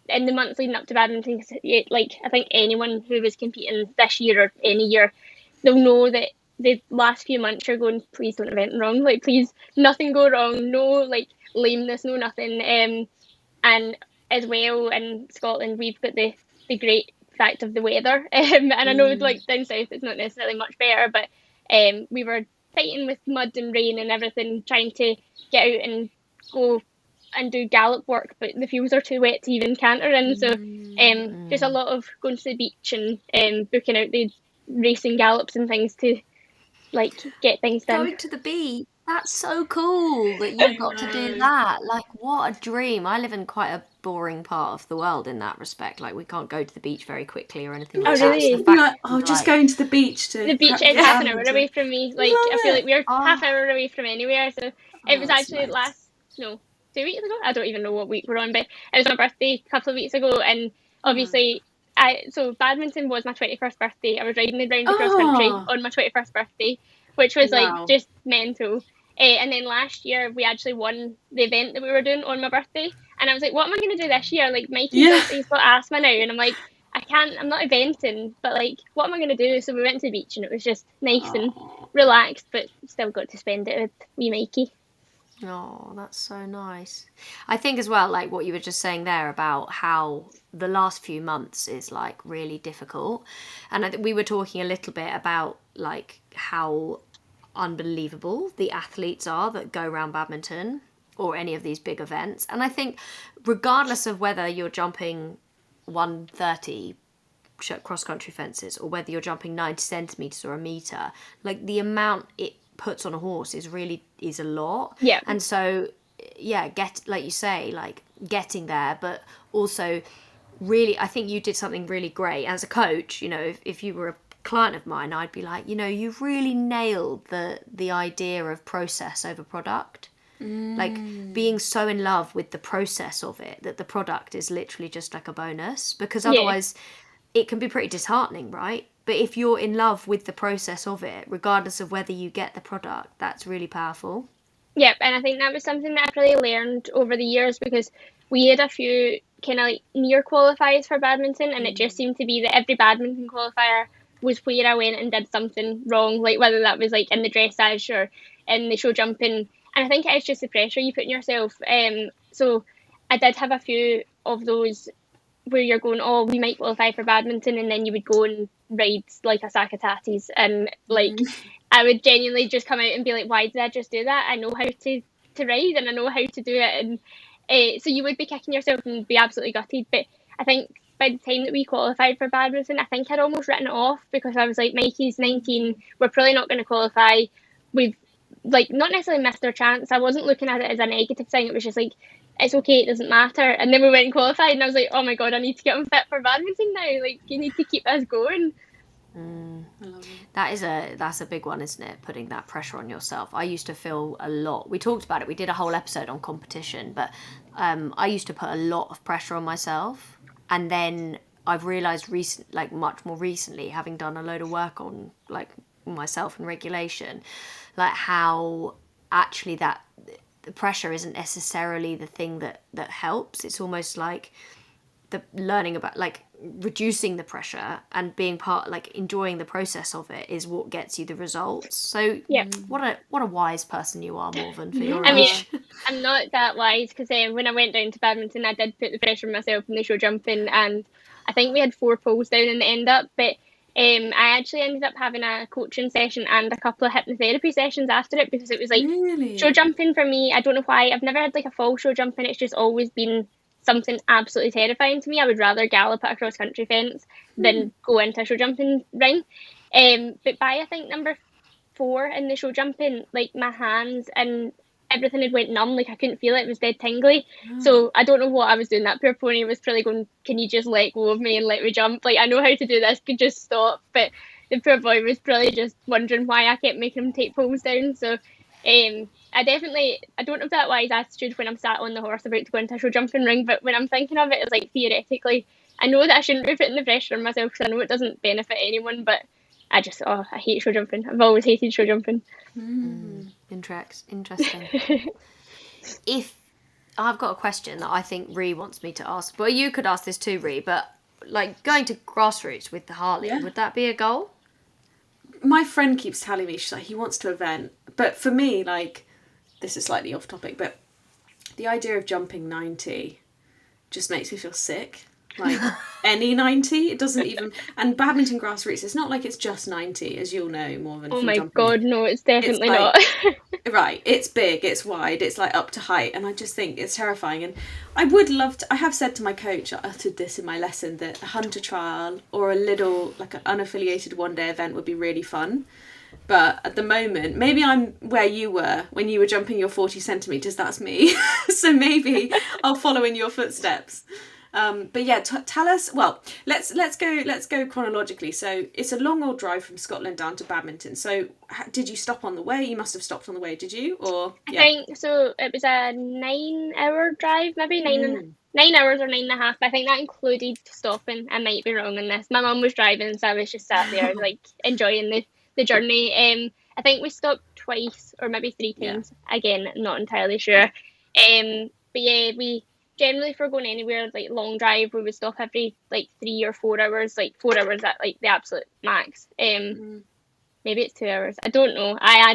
C: in the months leading up to Badminton, cause like I think anyone who was competing this year or any year, they'll know that the last few months you're going, please don't have anything wrong, like please nothing go wrong, no like lameness, no nothing. And as well in Scotland we've got the great fact of the weather, and I know like down south it's not necessarily much better, but we were fighting with mud and rain and everything, trying to get out and go and do gallop work, but the fields are too wet to even canter in. So just a lot of going to the beach and booking out the racing gallops and things to like get things done.
A: Going to the beach. That's so cool that you got to do that. Like, what a dream. I live in quite a boring part of the world in that respect. Like, we can't go to the beach very quickly or anything like that.
C: Really?
A: So the fact
B: Just going to the beach to...
C: The beach is half an hour away from me. Like, I feel like we're half hour away from anywhere. So it was actually
B: nice.
C: 2 weeks ago. I don't even know what week we're on, but it was my birthday a couple of weeks ago, and obviously so badminton was my 21st birthday. I was riding around the cross country on my 21st birthday, which was like just mental. And then last year we actually won the event that we were doing on my birthday, and I was like, what am I going to do this year? Like, Mikey's got asthma now, and I'm like, I'm not eventing, but like, what am I going to do? So we went to the beach, and it was just nice and relaxed, but still got to spend it with wee Mikey.
A: Oh, that's so nice. I think as well, like what you were just saying there about how the last few months is like really difficult. And I think we were talking a little bit about like how unbelievable the athletes are that go around badminton or any of these big events. And I think regardless of whether you're jumping 130 cross-country fences or whether you're jumping 90 centimetres or a metre, like the amount it puts on a horse is a lot.
C: Yeah.
A: And so like you say, like getting there, but also really I think you did something really great as a coach. You know, if you were a client of mine, I'd be like, you know, you've really nailed the idea of process over product. Like being so in love with the process of it that the product is literally just like a bonus, because otherwise it can be pretty disheartening, right? But if you're in love with the process of it, regardless of whether you get the product, that's really powerful.
C: Yep, and I think that was something that I've really learned over the years, because we had a few kind of like near qualifiers for badminton, and it just seemed to be that every badminton qualifier was where I went and did something wrong, like whether that was like in the dressage or in the show jumping. And I think it is just the pressure you put on yourself. So I did have a few of those where you're going, oh, we might qualify for badminton, and then you would go and ride like a sack of tatties, and like I would genuinely just come out and be like, why did I just do that? I know how to ride, and I know how to do it. And so you would be kicking yourself and be absolutely gutted. But I think by the time that we qualified for badminton, I think I'd almost written it off, because I was like, Mikey's 19, we're probably not going to qualify. We've like not necessarily missed our chance. I wasn't looking at it as a negative thing. It was just like, it's okay, it doesn't matter. And then we went and qualified, and I was like, oh my god, I need to get unfit for badminton now. Like, you need to keep us going.
B: I love it.
A: That's a big one, isn't it? Putting that pressure on yourself. I used to feel a lot. We talked about it. We did a whole episode on competition, but I used to put a lot of pressure on myself, and then I've realised much more recently, having done a load of work on like myself and regulation, like how actually that the pressure isn't necessarily the thing that helps. It's almost like the learning about like reducing the pressure and being part, like enjoying the process of it, is what gets you the results. So
C: Yeah.
A: what a wise person you are, Morven, for your
C: I mean,
A: age.
C: I'm not that wise, because when I went down to badminton, I did put the pressure on myself in the show jumping, and I think we had 4 poles down in the end up, but I actually ended up having a coaching session and a couple of hypnotherapy sessions after it, because it was like,
B: Really?
C: show jumping for me, I don't know why, I've never had like a fall show jumping, it's just always been something absolutely terrifying to me. I would rather gallop at a cross country fence than go into a show jumping ring. But by I think number 4 in the show jumping, like my hands and everything had went numb, like I couldn't feel it, it was dead tingly. So I don't know what I was doing. That poor pony was probably going, can you just let go of me and let me jump? Like, I know how to do this, could just stop. But the poor boy was probably just wondering why I kept making him take poles down. So I don't have that wise attitude when I'm sat on the horse about to go into a show jumping ring, but when I'm thinking of it as like theoretically, I know that I shouldn't be putting the pressure on myself, because I know it doesn't benefit anyone, but I hate show jumping. I've always hated show jumping.
A: Interesting. If I've got a question that I think Rhi wants me to ask, well, you could ask this too, Rhi, but like going to grassroots with the Harley, would that be a goal?
B: My friend keeps telling me, she's like, he wants to event. But for me, like, this is slightly off topic, but the idea of jumping 90 just makes me feel sick. Like, any 90, it doesn't even... And Badminton Grassroots, it's not like it's just 90, as you'll know, Morven.
C: Oh my god, no, it's definitely not.
B: Right, it's big, it's wide, it's like up to height, and I just think it's terrifying. And I would love to... I have said to my coach, I uttered this in my lesson, that a hunter trial or a little, like an unaffiliated one-day event would be really fun. But at the moment, maybe I'm where you were when you were jumping your 40 centimetres, that's me. So maybe I'll follow in your footsteps. But yeah, tell us. Well, let's go chronologically. So it's a long old drive from Scotland down to Badminton. So did you stop on the way? You must have stopped on the way, did you? Or
C: I think so. It was a 9-hour drive, maybe 9 hours or 9.5. I think that included stopping. I might be wrong on this. My mum was driving, so I was just sat there like enjoying the journey. I think we stopped twice or maybe 3 times. Yeah. Again, not entirely sure. But yeah, we generally, for going anywhere like long drive, we would stop every like 3 or 4 hours, like 4 hours at like the absolute max. Maybe it's 2 hours. I don't know. I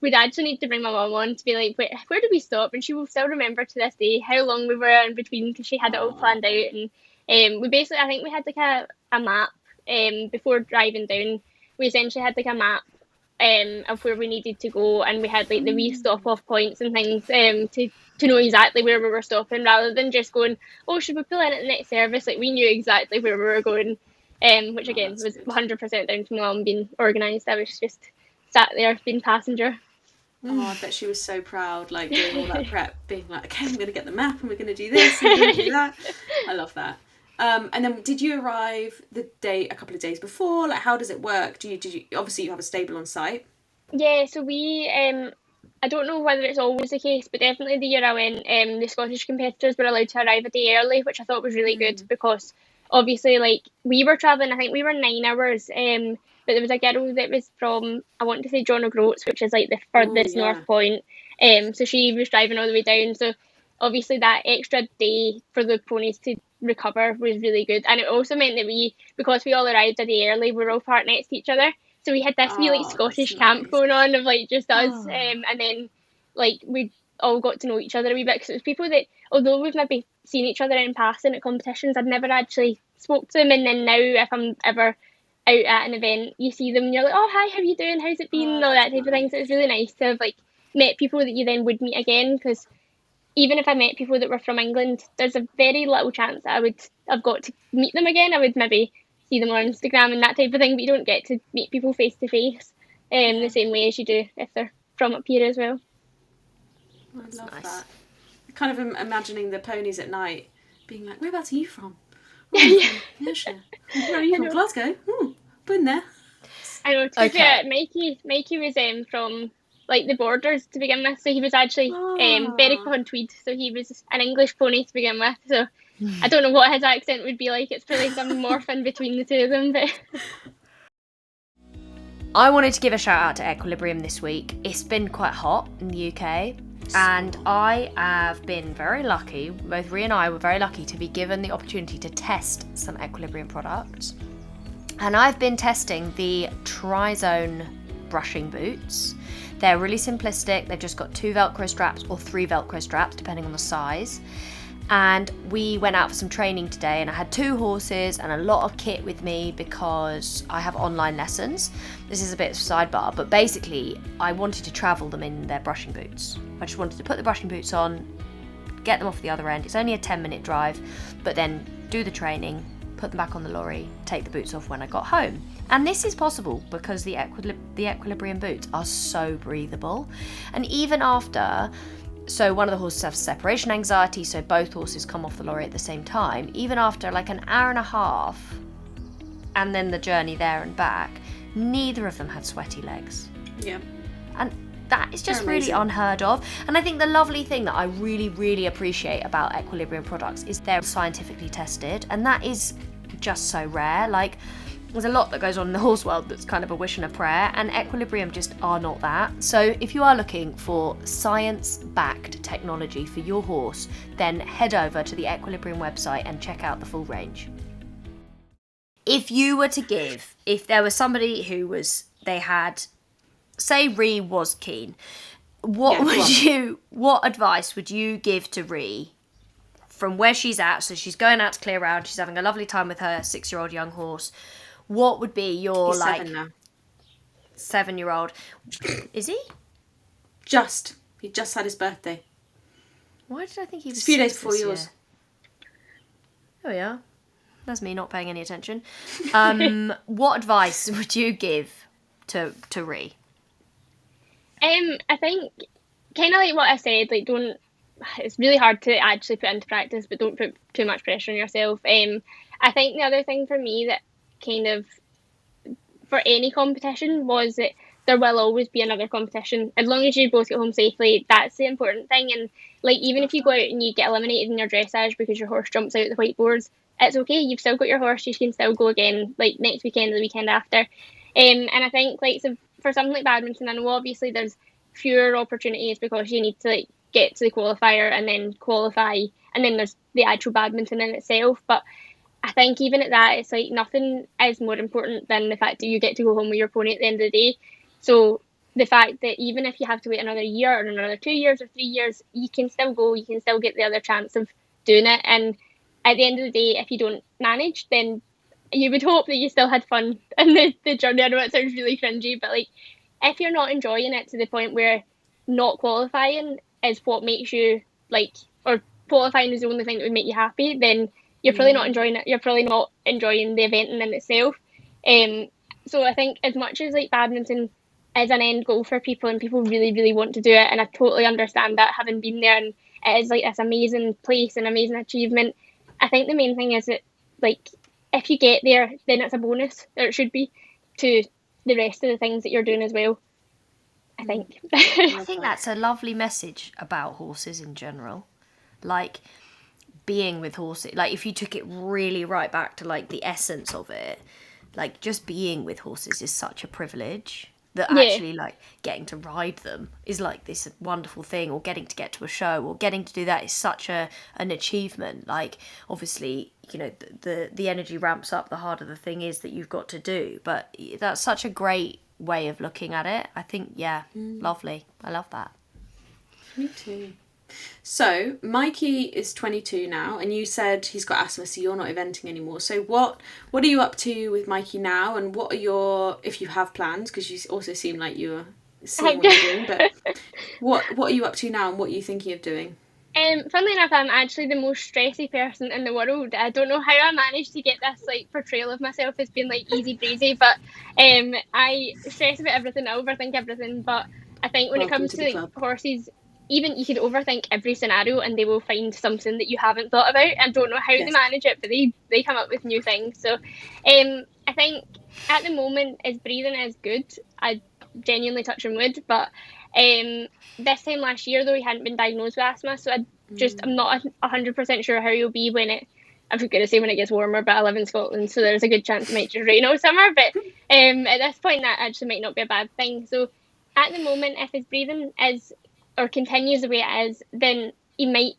C: would actually need to bring my mum on to be like, where did we stop? And she will still remember to this day how long we were in between, because she had it all planned out. And we basically, I think we had like a map before driving down. We essentially had like a map of where we needed to go, and we had like the wee stop off points and things to know exactly where we were stopping, rather than just going, oh, should we pull in at the next service? Like, we knew exactly where we were going, which again was 100% down to my mum being organised. I was just sat there being passenger.
B: Oh, I bet she was so proud, like doing all that prep, being like, okay, I'm going to get the map and we're going to do this and we're going to do that. I love that. And then did you arrive a couple of days before? Like, how does it work? Did you obviously you have a stable on site?
C: Yeah, so we I don't know whether it's always the case, but definitely the year I went, the Scottish competitors were allowed to arrive a day early, which I thought was really good, because obviously, like, we were travelling, I think we were 9 hours, but there was a girl that was from, I want to say John O'Groats, which is like the furthest north point, so she was driving all the way down, so obviously that extra day for the ponies to recover was really good. And it also meant that because we all arrived a day early, we were all parked next to each other, so we had this wee like Scottish camp going on of like just us, and then like we all got to know each other a wee bit, because it was people that, although we've maybe seen each other in passing at competitions, I'd never actually spoke to them. And then now, if I'm ever out at an event, you see them and you're like, oh hi, how you doing, how's it been, all that type of thing. So it was really nice to have like met people that you then would meet again, because even if I met people that were from England, there's a very little chance that I would have got to meet them again. I would maybe see them on Instagram and that type of thing, but you don't get to meet people face to face the same way as you do if they're from up here as well.
B: I love that. Kind of imagining the ponies at night being like, whereabouts are you from? Oh, from Ayrshire. Where are you from? Glasgow? Been there.
C: I know, to be fair, Mikey was from like the Borders to begin with, so he was actually Berwick on Tweed, so he was an English pony to begin with, so I don't know what his accent would be like. It's probably some morph in between the two of them, but
A: I wanted to give a shout out to Equilibrium this week. It's been quite hot in the UK, and I have been very lucky, both Rhi and I were very lucky to be given the opportunity to test some Equilibrium products. And I've been testing the Tri-Zone brushing boots. They're really simplistic. They've just got 2 Velcro straps or 3 Velcro straps, depending on the size. And we went out for some training today, and I had 2 horses and a lot of kit with me because I have online lessons. This is a bit of a sidebar, but basically I wanted to travel them in their brushing boots. I just wanted to put the brushing boots on, get them off the other end. It's only a 10-minute drive, but then do the training, put them back on the lorry, take the boots off when I got home. And this is possible because the Equilibrium boots are so breathable. And even after, so one of the horses has separation anxiety, so both horses come off the lorry at the same time. Even after like an hour and a half, and then the journey there and back, neither of them had sweaty legs.
B: Yeah.
A: And that is just really unheard of. And I think the lovely thing that I really, really appreciate about Equilibrium products is they're scientifically tested, and that is just so rare. Like, there's a lot that goes on in the horse world that's kind of a wish and a prayer, and Equilibrium just are not that. So if you are looking for science-backed technology for your horse, then head over to the Equilibrium website and check out the full range. If you were to give, if there was somebody who was, they had, say Rhi was keen, what advice would you give to Rhi from where she's at? So she's going out to clear round, she's having a lovely time with her 6-year-old young horse. What would be your,
B: He's 7 now.
A: 7-year-old? Is he?
B: He just had his birthday.
A: Why did I think he was
B: a few days
A: 6
B: before
A: this
B: yours.
A: year? Oh yeah. That's me not paying any attention. What advice would you give to Rhi?
C: I think kind of like what I said, like don't. It's really hard to actually put into practice, but don't put too much pressure on yourself. I think the other thing for me that kind of for any competition was that there will always be another competition. As long as you both get home safely, that's the important thing. And like even if you go out and you get eliminated in your dressage because your horse jumps out the whiteboards, it's okay. You've still got your horse. You can still go again, like next weekend or the weekend after. And I think like so for something like badminton, I know obviously there's fewer opportunities because you need to like get to the qualifier and then qualify, and then there's the actual badminton in itself. But I think even at that, it's like nothing is more important than the fact that you get to go home with your pony at the end of the day. So the fact that even if you have to wait another year or another 2 years or 3 years, you can still go, you can still get the other chance of doing it. And at the end of the day, if you don't manage, then you would hope that you still had fun in the journey. I know it sounds really cringy, but like if you're not enjoying it to the point where not qualifying is what makes you like, or qualifying is the only thing that would make you happy, then you're probably not enjoying it. You're probably not enjoying the event in itself. So I think as much as like badminton is an end goal for people and people really, really want to do it, and I totally understand that having been there, and it is like this amazing place and amazing achievement. I think the main thing is that like if you get there, then it's a bonus, or it should be, to the rest of the things that you're doing as well. I think.
A: I think that's a lovely message about horses in general. Like being with horses, like if you took it really right back to like the essence of it, like just being with horses is such a privilege that actually like getting to ride them is like this wonderful thing, or getting to get to a show or getting to do that is such an achievement. Like obviously, you know, the energy ramps up the harder the thing is that you've got to do, but that's such a great way of looking at it. I think lovely. I love that.
B: Me too. So Mikey is 22 now, and you said he's got asthma, so you're not eventing anymore. So what are you up to with Mikey now, and what are your, if you have plans, because you also seem like you're seeing what you're doing, but what are you up to now, and what are you thinking of doing?
C: Funnily enough, I'm actually the most stressy person in the world. I don't know how I managed to get this like portrayal of myself as being like easy breezy, but I stress about everything, I overthink everything. But I think when it
B: Welcome
C: comes
B: to
C: to
B: the
C: like
B: club.
C: horses, even you could overthink every scenario and they will find something that you haven't thought about. I don't know how they
B: Yes.
C: manage it, but they come up with new things. So I think at the moment his breathing is good. I genuinely touch on wood, but this time last year though he hadn't been diagnosed with asthma, so I'm not 100% sure how he'll be when it. I was going to say when it gets warmer, but I live in Scotland, so there's a good chance it might just rain all summer. But at this point, that actually might not be a bad thing. So at the moment, if his breathing is or continues the way it is, then he might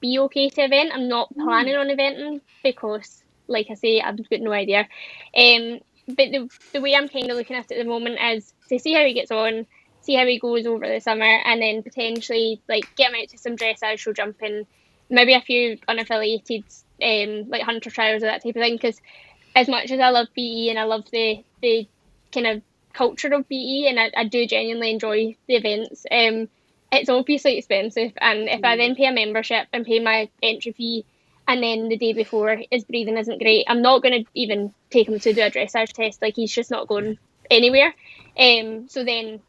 C: be okay to event. I'm not planning on eventing because, like I say, I've got no idea. But the way I'm kind of looking at it at the moment is to see how he gets on, see how he goes over the summer, and then potentially like get him out to some dressage, show jumping, maybe a few unaffiliated like hunter trials or that type of thing. Because as much as I love BE and I love the kind of culture of BE and I do genuinely enjoy the events, it's obviously expensive. And if I then pay a membership and pay my entry fee and then the day before his breathing isn't great, I'm not going to even take him to do a dressage test. Like he's just not going anywhere. So then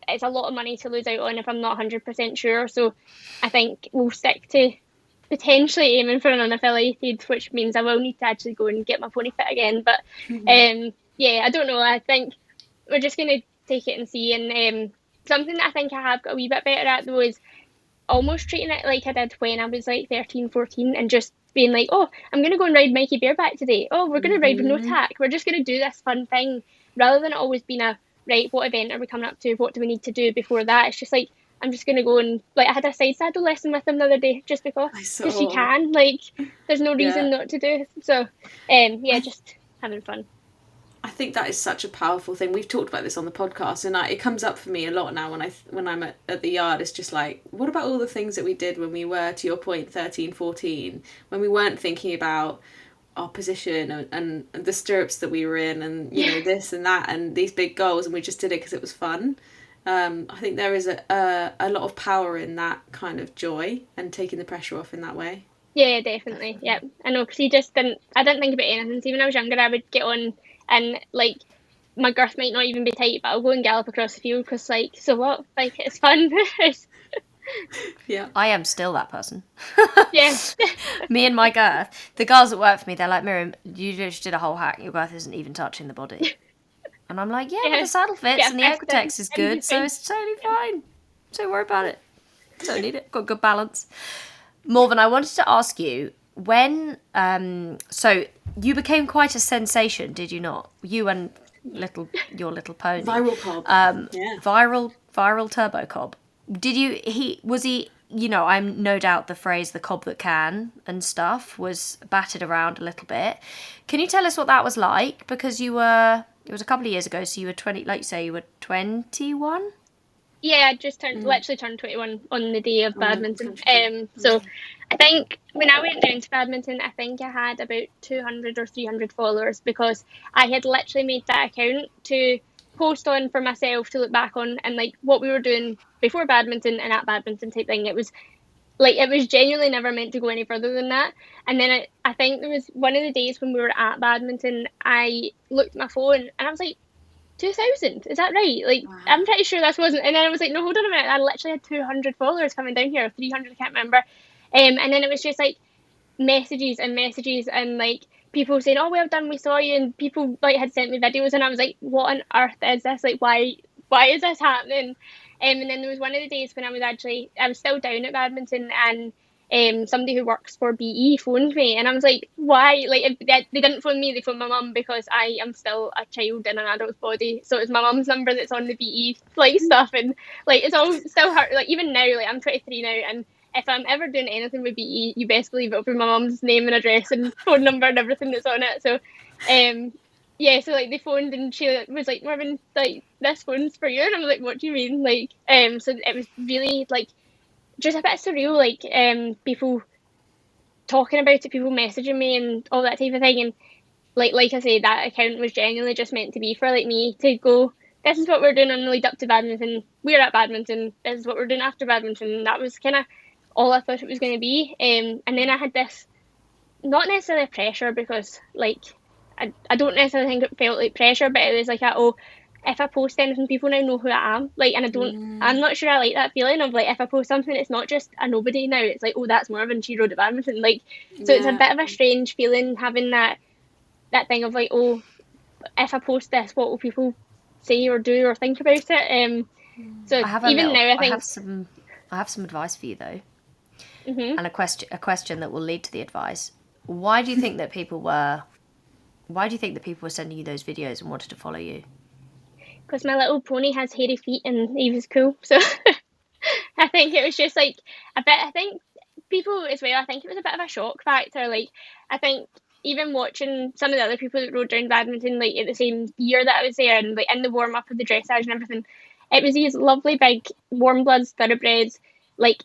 C: it's a lot of money to lose out on if I'm not 100% sure. So I think we'll stick to potentially aiming for an unaffiliated, which means I will need to actually go and get my pony fit again. But yeah, I don't know. I think we're just going to take it and see. And something that I think I have got a wee bit better at though is almost treating it like I did when I was like 13, 14 and just being like, oh, I'm going to go and ride Mikey bareback today. Oh, we're going to ride with no tack. We're just going to do this fun thing rather than it always being a, right, what event are we coming up to? What do we need to do before that? It's just like, I'm just going to go and, like, I had a side saddle lesson with him the other day just because you can. Like, there's no reason not to do. So, yeah, just having fun.
B: I think that is such a powerful thing. We've talked about this on the podcast, and it comes up for me a lot now when I'm at the yard. It's just like, what about all the things that we did when we were, to your point, 13, 14, when we weren't thinking about our position and the stirrups that we were in, and you know this and that and these big goals, and we just did it because it was fun. I think there is a lot of power in that kind of joy and taking the pressure off in that way.
C: Yeah, definitely. Yeah, I know, because I didn't think about anything. So even when I was younger, I would get on and like my girth might not even be tight, but I'll go and gallop across the field because like, so what? Like, it's fun.
B: Yeah.
A: I am still that person.
C: Yeah.
A: Me and my girth. The girls that work for me, they're like, Miriam, you just did a whole hack. Your girth isn't even touching the body. And I'm like, yeah, but the saddle fits and the Equitex is good, so it's totally fine. Don't worry about it. Don't need it. Got good balance. Morven, I wanted to ask you, when, so you became quite a sensation, did you not? You and your little pony.
B: Viral cob.
A: Yeah. Viral turbo cob. Was he, you know, I'm no doubt the phrase the cob that can and stuff was batted around a little bit. Can you tell us what that was like? Because it was a couple of years ago, so you were 20, like you say, you were 21?
C: Yeah, I just literally turned 21 on the day of badminton. So I think when I went down to badminton, I think I had about 200 or 300 followers because I had literally made that account to post on for myself to look back on and like what we were doing before badminton and at badminton type thing. It was genuinely never meant to go any further than that. And then I think there was one of the days when we were at badminton, I looked at my phone and I was like, 2000, is that right? Like, wow. I'm pretty sure this wasn't. And then I was like, no, hold on a minute. I literally had 200 followers coming down here, 300, I can't remember. And then it was just like messages and like people saying, oh, well done, we saw you. And people like had sent me videos and I was like, what on earth is this? Like, why is this happening? And then there was one of the days when I was still down at badminton and somebody who works for BE phoned me and I was like, why? Like, they didn't phone me, they phoned my mum because I am still a child in an adult's body, so it's my mum's number that's on the BE like stuff, and like it's all still hard. Like even now, like I'm 23 now, and if I'm ever doing anything with BE, you best believe it'll be my mum's name and address and phone number and everything that's on it. So yeah, so like they phoned and she was like, Morven, like this phone's for you, and I was like, what do you mean? Like so it was really like just a bit surreal, like people talking about it, people messaging me and all that type of thing. And like I say, that account was genuinely just meant to be for like me to go, this is what we're doing on the lead up to badminton, we're at badminton, this is what we're doing after badminton. And that was kind of all I thought it was going to be. And then I had this, not necessarily pressure, because like I don't necessarily think it felt like pressure, but it was like if I post anything, people now know who I am. Like, and I'm not sure I like that feeling of like, if I post something, it's not just a nobody now. It's like, oh, that's Morven, she rode at badminton. Like, so it's a bit of a strange feeling having that thing of like, oh, if I post this, what will people say or do or think about it? So even now, I think
A: I have some advice for you though,
C: mm-hmm.
A: and a question that will lead to the advice. Why do you think that people were sending you those videos and wanted to follow you?
C: Because my little pony has hairy feet and he was cool. So I think it was just like a bit, I think people as well, I think it was a bit of a shock factor. Like, I think even watching some of the other people that rode down badminton, like at the same year that I was there, and like in the warm up of the dressage and everything, it was these lovely big warm bloods, thoroughbreds, like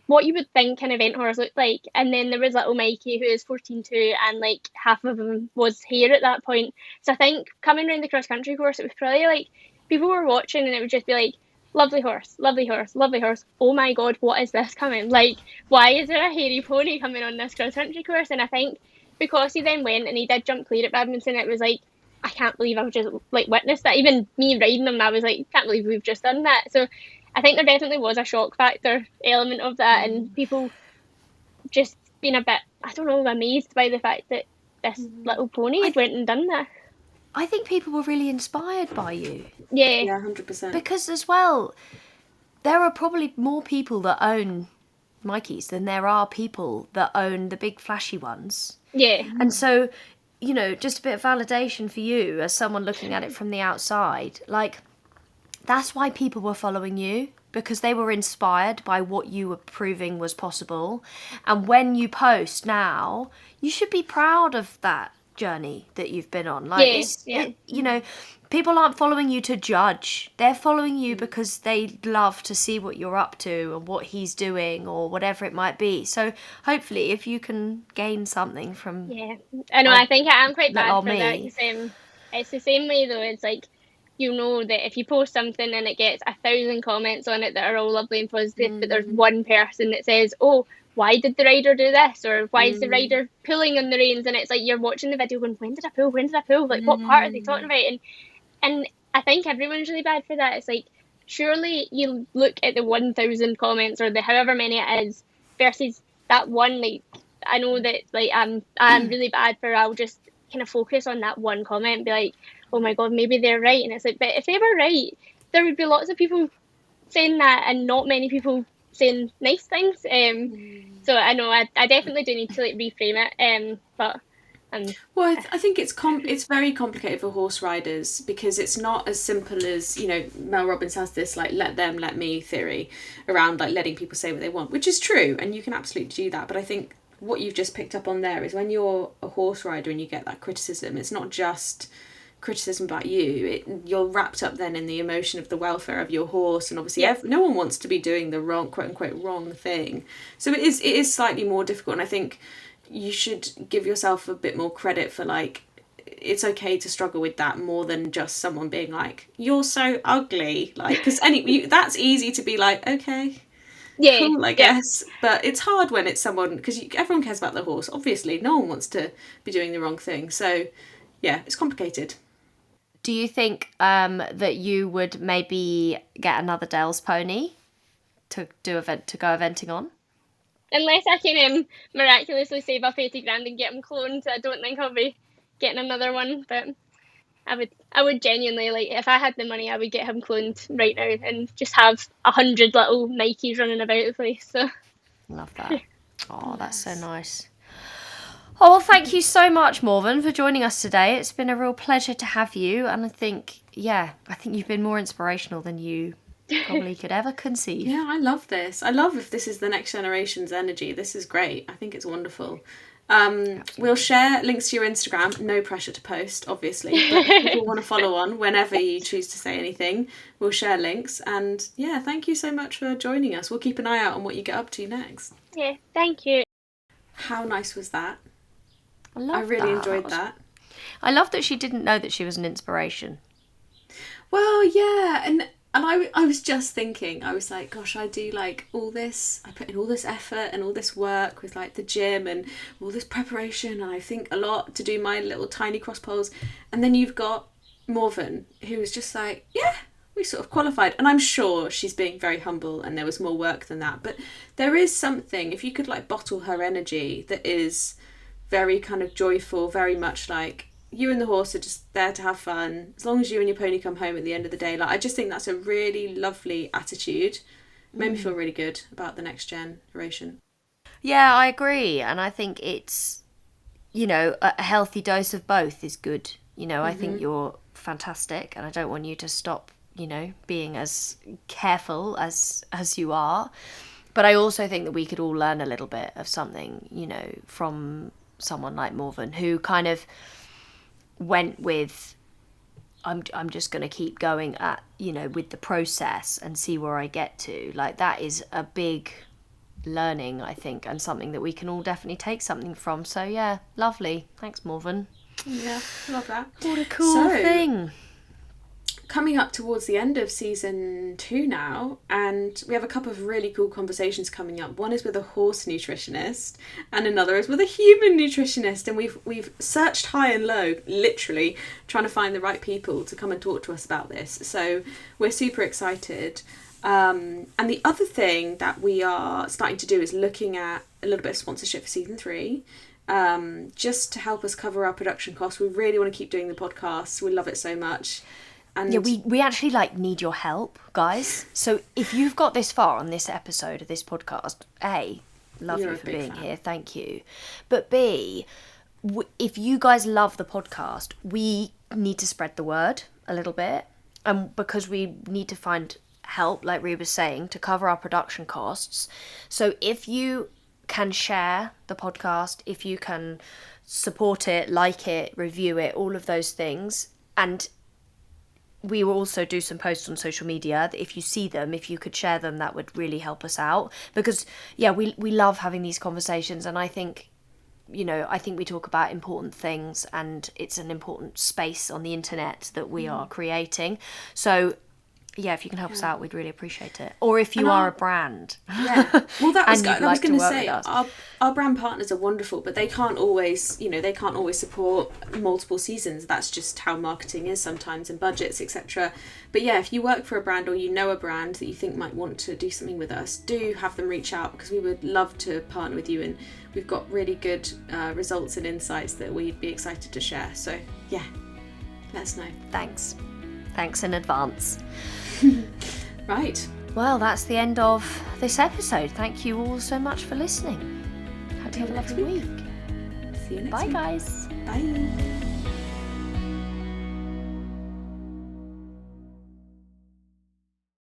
C: what you would think an event horse looked like. And then there was little Mikey, who is 14 too, and like half of him was hair at that point. So I think coming around the cross country course, it was probably like people were watching and it would just be like, lovely horse, lovely horse, lovely horse. Oh my God, what is this coming? Like, why is there a hairy pony coming on this cross country course? And I think because he then went and he did jump clear at badminton, it was like, I can't believe I've just like witnessed that. Even me riding him, I was like, can't believe we've just done that. So I think there definitely was a shock factor element of that, and people just being a bit, I don't know, amazed by the fact that this little pony had went and done that.
A: I think people were really inspired by you.
C: Yeah.
B: Yeah, 100%.
A: Because as well, there are probably more people that own Mikeys than there are people that own the big flashy ones.
C: Yeah.
A: And so, you know, just a bit of validation for you as someone looking at it from the outside. Like, that's why people were following you, because they were inspired by what you were proving was possible. And when you post now, you should be proud of that journey that you've been on. Like, you know, people aren't following you to judge. They're following you because they love to see what you're up to and what he's doing or whatever it might be. So hopefully if you can gain something from...
C: Yeah, I know, I think I am quite bad for
A: me.
C: that. It's the same way though. It's like, you know that if you post something and it gets 1,000 comments on it that are all lovely and positive, but there's one person that says, oh, why did the rider do this? Or why is the rider pulling on the reins? And it's like, you're watching the video going, when did I pull? When did I pull? Like, what part are they talking about? And I think everyone's really bad for that. It's like, surely you look at the 1,000 comments or the however many it is versus that one. Like, I know that like I'm really bad for, I'll just kind of focus on that one comment and be like, oh my God, maybe they're right. And it's like, but if they were right, there would be lots of people saying that and not many people saying nice things. So I know I definitely do need to like reframe it. But
B: well, I think it's very complicated for horse riders, because it's not as simple as, you know, Mel Robbins has this like let them let me theory around like letting people say what they want, which is true, and you can absolutely do that. But I think what you've just picked up on there is when you're a horse rider and you get that criticism, it's not just criticism about you, you're wrapped up then in the emotion of the welfare of your horse, and obviously no one wants to be doing the wrong, quote unquote, wrong thing. So it is slightly more difficult, and I think you should give yourself a bit more credit for like, it's okay to struggle with that more than just someone being like, you're so ugly, like, because that's easy to be like, okay, cool, I guess. But it's hard when it's someone, because everyone cares about the horse, obviously no one wants to be doing the wrong thing. So yeah, it's complicated.
A: Do you think that you would maybe get another Dale's pony to go eventing on?
C: Unless I can miraculously save up 80 grand and get him cloned, I don't think I'll be getting another one. But I would genuinely, like, if I had the money, I would get him cloned right now and just have 100 little Nikes running about the place. So
A: love that. Oh, that's so nice. Oh, well, thank you so much, Morven, for joining us today. It's been a real pleasure to have you, and I think you've been more inspirational than you probably could ever conceive.
B: Yeah, I love this. I love if this is the next generation's energy. This is great. I think it's wonderful. We'll share links to your Instagram. No pressure to post, obviously, but if people want to follow on whenever you choose to say anything, we'll share links. And yeah, thank you so much for joining us. We'll keep an eye out on what you get up to next.
C: Yeah, thank you.
B: How nice was that?
A: I
B: really enjoyed that.
A: I love that she didn't know that she was an inspiration.
B: Well, yeah, and And I was just thinking, I was like, gosh, I do like all this, I put in all this effort and all this work with like the gym and all this preparation, and I think a lot to do my little tiny cross poles. And then you've got Morven, who was just like, yeah, we sort of qualified. And I'm sure she's being very humble and there was more work than that. But there is something, if you could like bottle her energy, that is very kind of joyful, very much like, you and the horse are just there to have fun. As long as you and your pony come home at the end of the day. Like, I just think that's a really lovely attitude. It made me feel really good about the next generation.
A: Yeah, I agree. And I think it's, you know, a healthy dose of both is good. You know, I think you're fantastic and I don't want you to stop, you know, being as careful as you are. But I also think that we could all learn a little bit of something, you know, from someone like Morven, who kind of went with, I'm just going to keep going at, you know, with the process and see where I get to. Like, that is a big learning, I think, and something that we can all definitely take something from. So yeah, lovely. Thanks, Morven.
B: Yeah, love that.
A: What a cool thing.
B: Coming up towards the end of season 2 now, and we have a couple of really cool conversations coming up. One is with a horse nutritionist and another is with a human nutritionist, and we've searched high and low, literally trying to find the right people to come and talk to us about this. So we're super excited. And the other thing that we are starting to do is looking at a little bit of sponsorship for season 3. Just to help us cover our production costs. We really want to keep doing the podcast. We love it so much. And
A: yeah, we actually like need your help, guys. So if you've got this far on this episode of this podcast, A, love you for being here, thank you. But B, if you guys love the podcast, we need to spread the word a little bit, and because we need to find help, like Rhi was saying, to cover our production costs. So if you can share the podcast, if you can support it, like it, review it, all of those things, and we will also do some posts on social media. If you see them, if you could share them, that would really help us out. Because, yeah, we love having these conversations. And I think, you know, I think we talk about important things and it's an important space on the internet that we are creating. So, yeah, if you can help us out, we'd really appreciate it. Or if you are a brand.
B: Yeah. Well, that was I was going to say,
A: our
B: brand partners are wonderful, but they can't always, you know, they can't always support multiple seasons. That's just how marketing is sometimes, and budgets, etc. But yeah, if you work for a brand or you know a brand that you think might want to do something with us, do have them reach out, because we would love to partner with you, and we've got really good results and insights that we'd be excited to share. So yeah, let us know.
A: Thanks in advance.
B: Right.
A: Well, that's the end of this episode. Thank you all so much for listening. Hope you have a lovely week.
B: See you next week.
A: Bye, guys.
B: Bye.